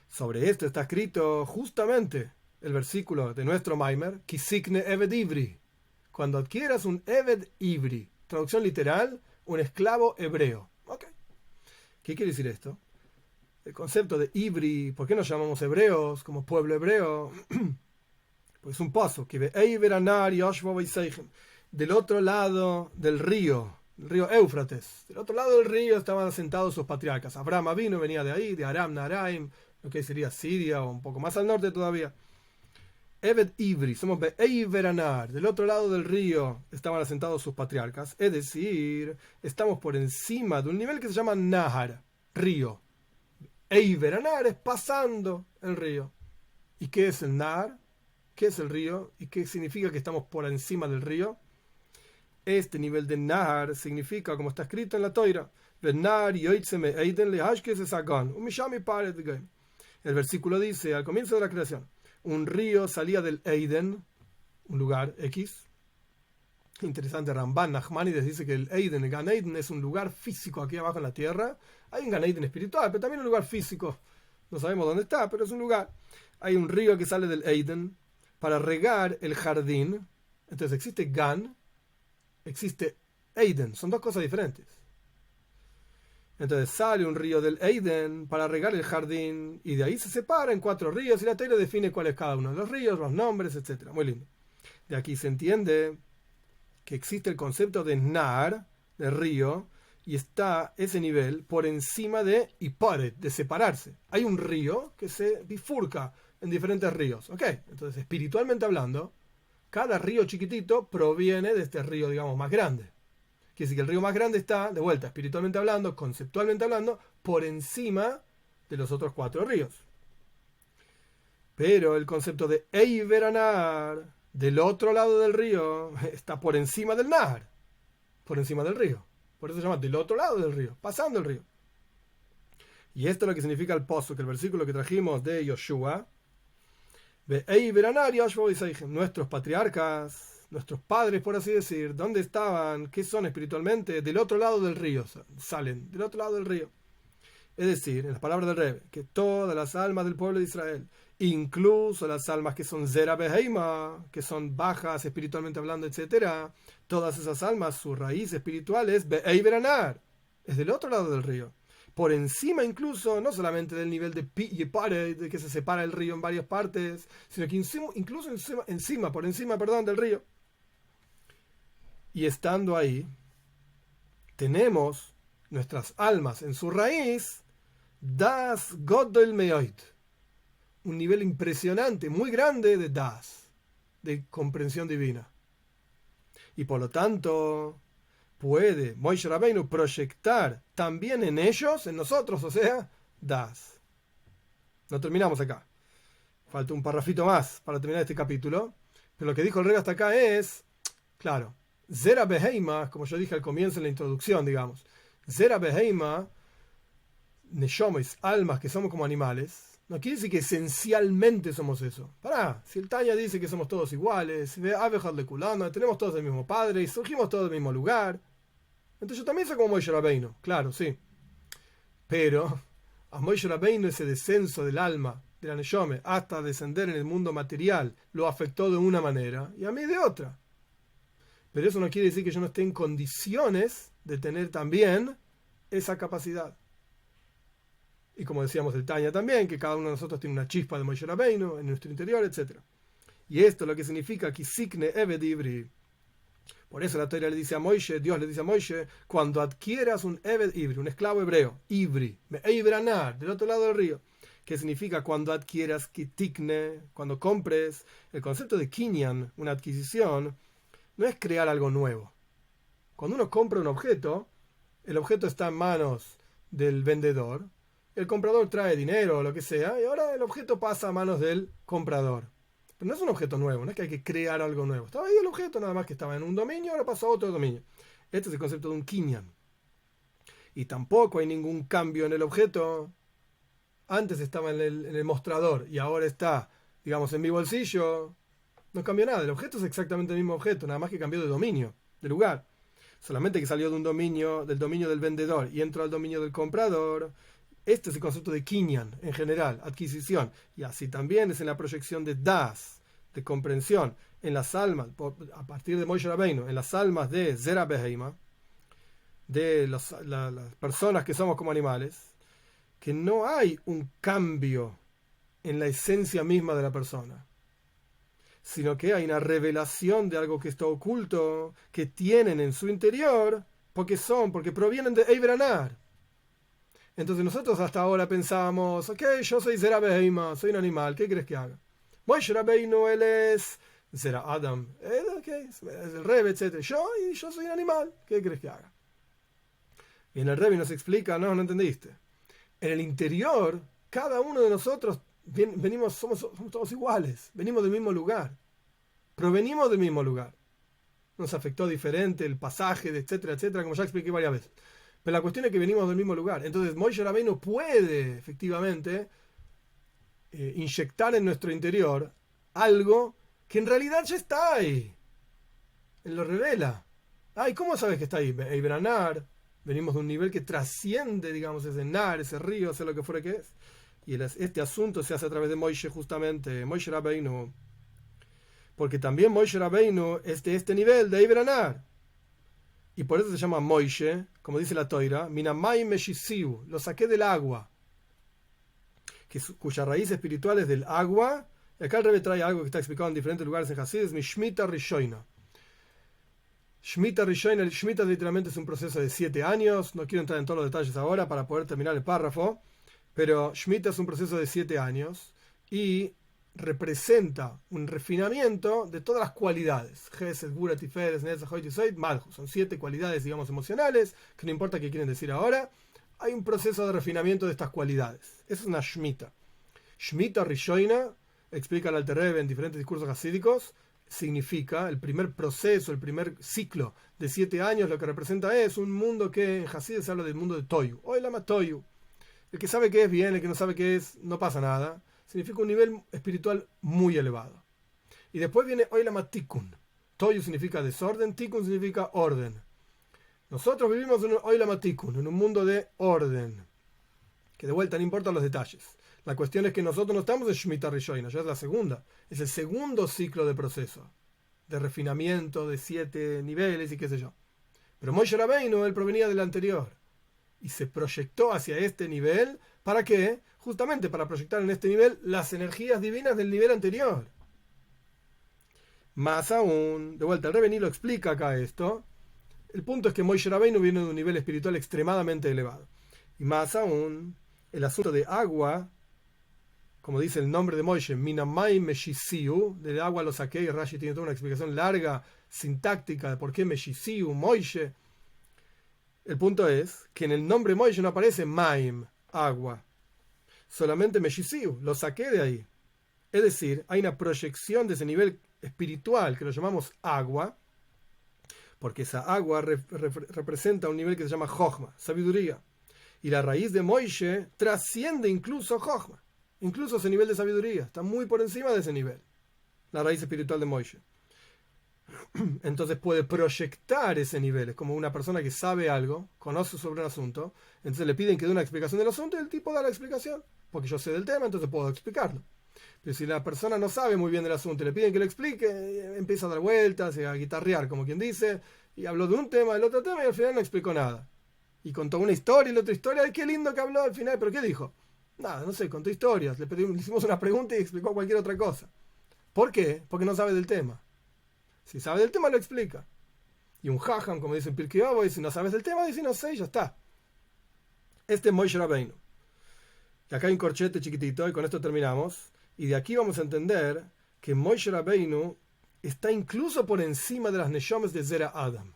Sobre esto está escrito justamente el versículo de nuestro Maimer, Kisikne Eved Ivri. Cuando adquieras un Eved Ivri, traducción literal, un esclavo hebreo. ¿Okay? ¿Qué quiere decir esto? El concepto de Ivri, ¿por qué nos llamamos hebreos como pueblo hebreo? Pues es un paso que ve del otro lado del río, el río Éufrates. Del otro lado del río estaban asentados sus patriarcas. Abraham vino, venía de ahí, de Aram Naharaim, lo que sería Siria o un poco más al norte todavía. Eved Ivri, somos Be'eiveranar. Del otro lado del río estaban asentados sus patriarcas. Es decir, estamos por encima de un nivel que se llama Nahar, río. Eiveranar es pasando el río. ¿Y qué es el Nahar? ¿Qué es el río? ¿Y qué significa que estamos por encima del río? Este nivel de Nahar significa, como está escrito en la Toira, el versículo dice, al comienzo de la creación, un río salía del Eiden, un lugar X. Interesante, Ramban Nachmanides dice que el Eiden, el Gan Eden, es un lugar físico aquí abajo en la tierra. Hay un Gan Eden espiritual, pero también un lugar físico. No sabemos dónde está, pero es un lugar. Hay un río que sale del Eiden para regar el jardín. Entonces existe Gan, existe Eiden, son dos cosas diferentes. Entonces sale un río del Eiden para regar el jardín y de ahí se separa en 4 ríos y la Torá define cuál es cada uno de los ríos, los nombres, etc. Muy lindo. De aquí se entiende que existe el concepto de Nar, de río, y está ese nivel por encima de Iparet, de separarse. Hay un río que se bifurca en diferentes ríos. ¿Ok? Entonces, espiritualmente hablando, cada río chiquitito proviene de este río, digamos, más grande. Quiere decir que el río más grande está, de vuelta, espiritualmente hablando, conceptualmente hablando, por encima de los otros 4 ríos. Pero el concepto de Eiveranar, del otro lado del río, está por encima del Nar, por encima del río. Por eso se llama del otro lado del río, pasando el río. Y esto es lo que significa el pozo, que el versículo que trajimos de Yoshua, nuestros patriarcas, nuestros padres, por así decir, ¿dónde estaban? ¿Qué son espiritualmente? Del otro lado del río, salen, del otro lado del río. Es decir, en las palabras del Rebbe, que todas las almas del pueblo de Israel, incluso las almas que son Zera Beheima, que son bajas espiritualmente hablando, etc., todas esas almas, su raíz espiritual es Be'ei Beranar, es del otro lado del río. Por encima incluso, no solamente del nivel de Pi y Pare, de que se separa el río en varias partes, sino que incluso por encima del río. Y estando ahí, tenemos nuestras almas en su raíz, Das Godel Meoit, un nivel impresionante, muy grande de Das, de comprensión divina. Y por lo tanto, puede Moshe Rabbeinu proyectar también en ellos, en nosotros, o sea, Das. No terminamos acá. Falta un parrafito más para terminar este capítulo. Pero lo que dijo el rey hasta acá es, claro, Zera Beheima, como yo dije al comienzo en la introducción, digamos, Zera Beheima, Neshomes, almas que somos como animales, no quiere decir que esencialmente somos eso. Si el Tanya dice que somos todos iguales, tenemos todos el mismo padre y surgimos todos del mismo lugar, entonces yo también soy como Moshe Rabbeinu, claro, sí. Pero a Moshe Rabbeinu ese descenso del alma, de la Neshome, hasta descender en el mundo material, lo afectó de una manera y a mí de otra. Pero eso no quiere decir que yo no esté en condiciones de tener también esa capacidad. Y como decíamos el Tanya también, que cada uno de nosotros tiene una chispa de Moshe Rabbeinu en nuestro interior, etc. Y esto es lo que significa Kisikne Eved Ivri. Por eso la Torá le dice a Moshe, Dios le dice a Moshe, cuando adquieras un Eved Ivri, un esclavo hebreo, Ivri, Eibranar, del otro lado del río, que significa cuando adquieras Kitikne, cuando compres, el concepto de Kinyan, una adquisición, no es crear algo nuevo. Cuando uno compra un objeto, el objeto está en manos del vendedor, el comprador trae dinero o lo que sea, y ahora el objeto pasa a manos del comprador. Pero no es un objeto nuevo, no es que hay que crear algo nuevo. Estaba ahí el objeto, nada más que estaba en un dominio, ahora pasó a otro dominio. Este es el concepto de un kinyan. Y tampoco hay ningún cambio en el objeto. Antes estaba en el mostrador y ahora está, digamos, en mi bolsillo. No cambió nada, el objeto es exactamente el mismo objeto, nada más que cambió de dominio, de lugar. Solamente que salió de un dominio, del dominio del vendedor y entró al dominio del comprador. Este es el concepto de Kinyan en general, adquisición. Y así también es en la proyección de Das, de comprensión, en las almas, a partir de Moshe Rabbeinu, en las almas de Zera Beheima, de las personas que somos como animales, que no hay un cambio en la esencia misma de la persona, sino que hay una revelación de algo que está oculto, que tienen en su interior, porque provienen de Eibranar. Entonces nosotros hasta ahora pensábamos, ok, yo soy Zera Beheima, soy un animal, ¿qué crees que haga? Moshe Rabbeinu, él es Zera Adam, okay, es el Rebbe, etc. Yo soy un animal, ¿qué crees que haga? Y en el Rebbe nos explica, no entendiste. En el interior, cada uno de nosotros somos todos iguales, venimos del mismo lugar, provenimos del mismo lugar. Nos afectó diferente el pasaje, etcétera, etcétera, como ya expliqué varias veces. Pero la cuestión es que venimos del mismo lugar. Entonces Moshe Rabbeinu puede efectivamente inyectar en nuestro interior algo que en realidad ya está ahí. Él lo revela. Ay, ¿cómo sabes que está ahí? Eibranar. Venimos de un nivel que trasciende, digamos, ese nar, ese río, sé lo que fuera que es. Y este asunto se hace a través de Moshe, justamente, Moshe Rabbeinu. Porque también Moshe Rabbeinu es de este nivel de Eibranar. Y por eso se llama Moishe, como dice la Toira, Minamai Meshisiu, lo saqué del agua, cuya raíz espiritual es del agua. Y acá el Rebbe trae algo que está explicado en diferentes lugares en Hasidus, mi Shemitah Rishoina. Shemitah Rishoina, el Shemitah literalmente es un proceso de 7 años, no quiero entrar en todos los detalles ahora para poder terminar el párrafo, pero Shemitah es un proceso de 7 años y representa un refinamiento de todas las cualidades. Gesed, Gura, Tiferes, Netzach, Hoy, Tisoid, Malchus. Son 7 cualidades, digamos, emocionales, que no importa qué quieren decir ahora. Hay un proceso de refinamiento de estas cualidades. Eso es una Shemitah. Shemitah Rishoina, explica el Alter Rebbe en diferentes discursos hasídicos, significa el primer proceso, el primer ciclo de 7 años. Lo que representa es un mundo que en Hasidus se habla del mundo de Toyu. Hoy llama Toyu. El que sabe qué es bien, el que no sabe qué es, no pasa nada. Significa un nivel espiritual muy elevado. Y después viene Oilama Tikkun. Toyu significa desorden, Tikkun significa orden. Nosotros vivimos en un Oilama Tikkun, en un mundo de orden. Que de vuelta no importan los detalles. La cuestión es que nosotros no estamos en Shemitah Rishoina, ya es la segunda. Es el segundo ciclo de proceso, de refinamiento de 7 niveles y qué sé yo. Pero Moshe Rabbeinu, él provenía del anterior. Y se proyectó hacia este nivel, ¿para qué? Justamente para proyectar en este nivel las energías divinas del nivel anterior. Más aún, de vuelta, el Rebbe ni lo explica acá esto. El punto es que Moshe Rabbeinu viene de un nivel espiritual extremadamente elevado. Y más aún, el asunto de agua, como dice el nombre de Moshe, Minamai Meshisiu, del agua lo saqué, y Rashi tiene toda una explicación larga, sintáctica, de por qué Meshisiu, Moshe. El punto es que en el nombre Moshe no aparece Maim, agua, solamente Meshisiu, lo saqué de ahí. Es decir, hay una proyección de ese nivel espiritual que lo llamamos agua, porque esa agua representa un nivel que se llama Jochma, sabiduría. Y la raíz de Moshe trasciende incluso Jochma, incluso ese nivel de sabiduría, está muy por encima de ese nivel, la raíz espiritual de Moshe. Entonces puede proyectar ese nivel, es como una persona que sabe algo, conoce sobre un asunto, entonces le piden que dé una explicación del asunto y el tipo da la explicación, porque yo sé del tema, entonces puedo explicarlo. Pero si la persona no sabe muy bien del asunto y le piden que lo explique, empieza a dar vueltas y a guitarrear, como quien dice, y habló de un tema, del otro tema y al final no explicó nada. Y contó una historia y la otra historia, ¡ay, qué lindo que habló al final! ¿Pero qué dijo? Nada, no sé, contó historias, le hicimos una pregunta y explicó cualquier otra cosa. ¿Por qué? Porque no sabe del tema. Si sabe del tema, lo explica. Y un jajam, como dice en Pirkei Avos, si no sabes del tema, dice no sé, ya está. Este es Moshe Rabbeinu. Y acá hay un corchete chiquitito, y con esto terminamos. Y de aquí vamos a entender que Moshe Rabbeinu está incluso por encima de las Neshomes de Zera Adam.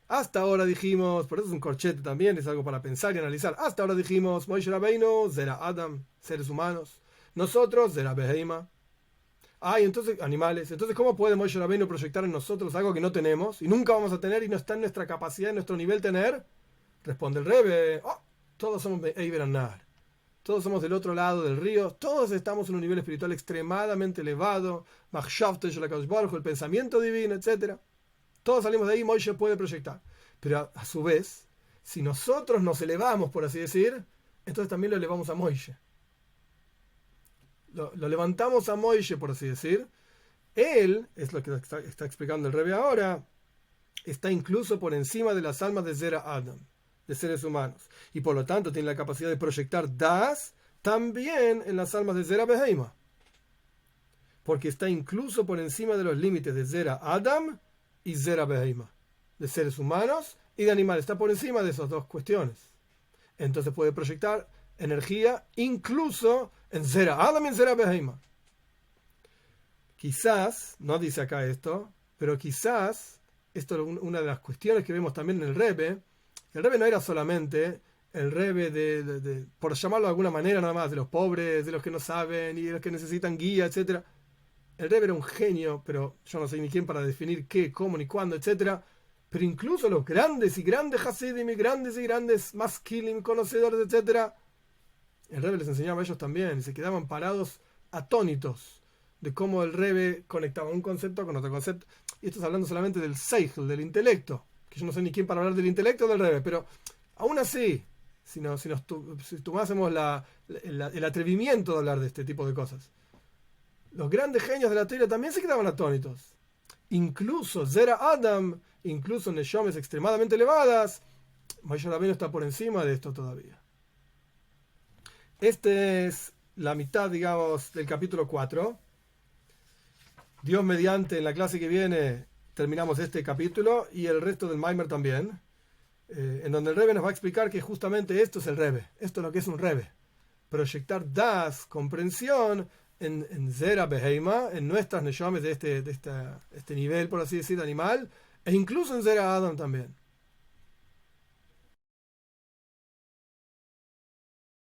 Hasta ahora dijimos, por eso es un corchete también, es algo para pensar y analizar. Hasta ahora dijimos, Moshe Rabbeinu, Zera Adam, seres humanos. Nosotros, Zera Beheima. Y entonces, animales. Entonces, ¿cómo puede Moshe Rabbeinu proyectar en nosotros algo que no tenemos y nunca vamos a tener y no está en nuestra capacidad, en nuestro nivel tener? Responde el Rebbe, todos somos Eiber Anar. Todos somos del otro lado del río, todos estamos en un nivel espiritual extremadamente elevado, el pensamiento divino, etc. Todos salimos de ahí, Moshe puede proyectar. Pero a su vez, si nosotros nos elevamos, por así decir, entonces también lo elevamos a Moshe. Lo levantamos a Moshe, por así decir. Él, es lo que está explicando el Rebbe ahora, está incluso por encima de las almas de Zera Adam, de seres humanos. Y por lo tanto tiene la capacidad de proyectar Das también en las almas de Zera Beheima. Porque está incluso por encima de los límites de Zera Adam y Zera Beheima, de seres humanos y de animales. Está por encima de esas dos cuestiones. Entonces puede proyectar energía incluso en Zera Adam y en Zera Beheima. Quizás, no dice acá esto, pero quizás, esto es una de las cuestiones que vemos también en el Rebbe. El Rebbe no era solamente el Rebbe por llamarlo de alguna manera nada más, de los pobres, de los que no saben y de los que necesitan guía, etc. El Rebbe era un genio, pero yo no soy ni quién para definir qué, cómo, ni cuándo, etc. Pero incluso los grandes y grandes Hasidim y grandes maskilim, conocedores, etc. El Rebbe les enseñaba a ellos también y se quedaban parados atónitos de cómo el Rebbe conectaba un concepto con otro concepto. Y esto es hablando solamente del Seichel, del intelecto, que yo no soy ni quién para hablar del intelecto del Rebbe, pero aún así, si tomásemos el atrevimiento de hablar de este tipo de cosas, los grandes genios de la teoría también se quedaban atónitos. Incluso Zera Adam incluso neshomes extremadamente elevadas, Moshe Rabbeinu está por encima de esto todavía. Esta es la mitad, digamos, del capítulo 4. Dios mediante, en la clase que viene terminamos este capítulo y el resto del Maimer también, en donde el Rebbe nos va a explicar que justamente esto es el Rebbe, esto es lo que es un Rebbe. Proyectar das, comprensión, en Zera Beheima, en nuestras neshomes de este nivel, por así decir, animal, e incluso en Zera Adam también.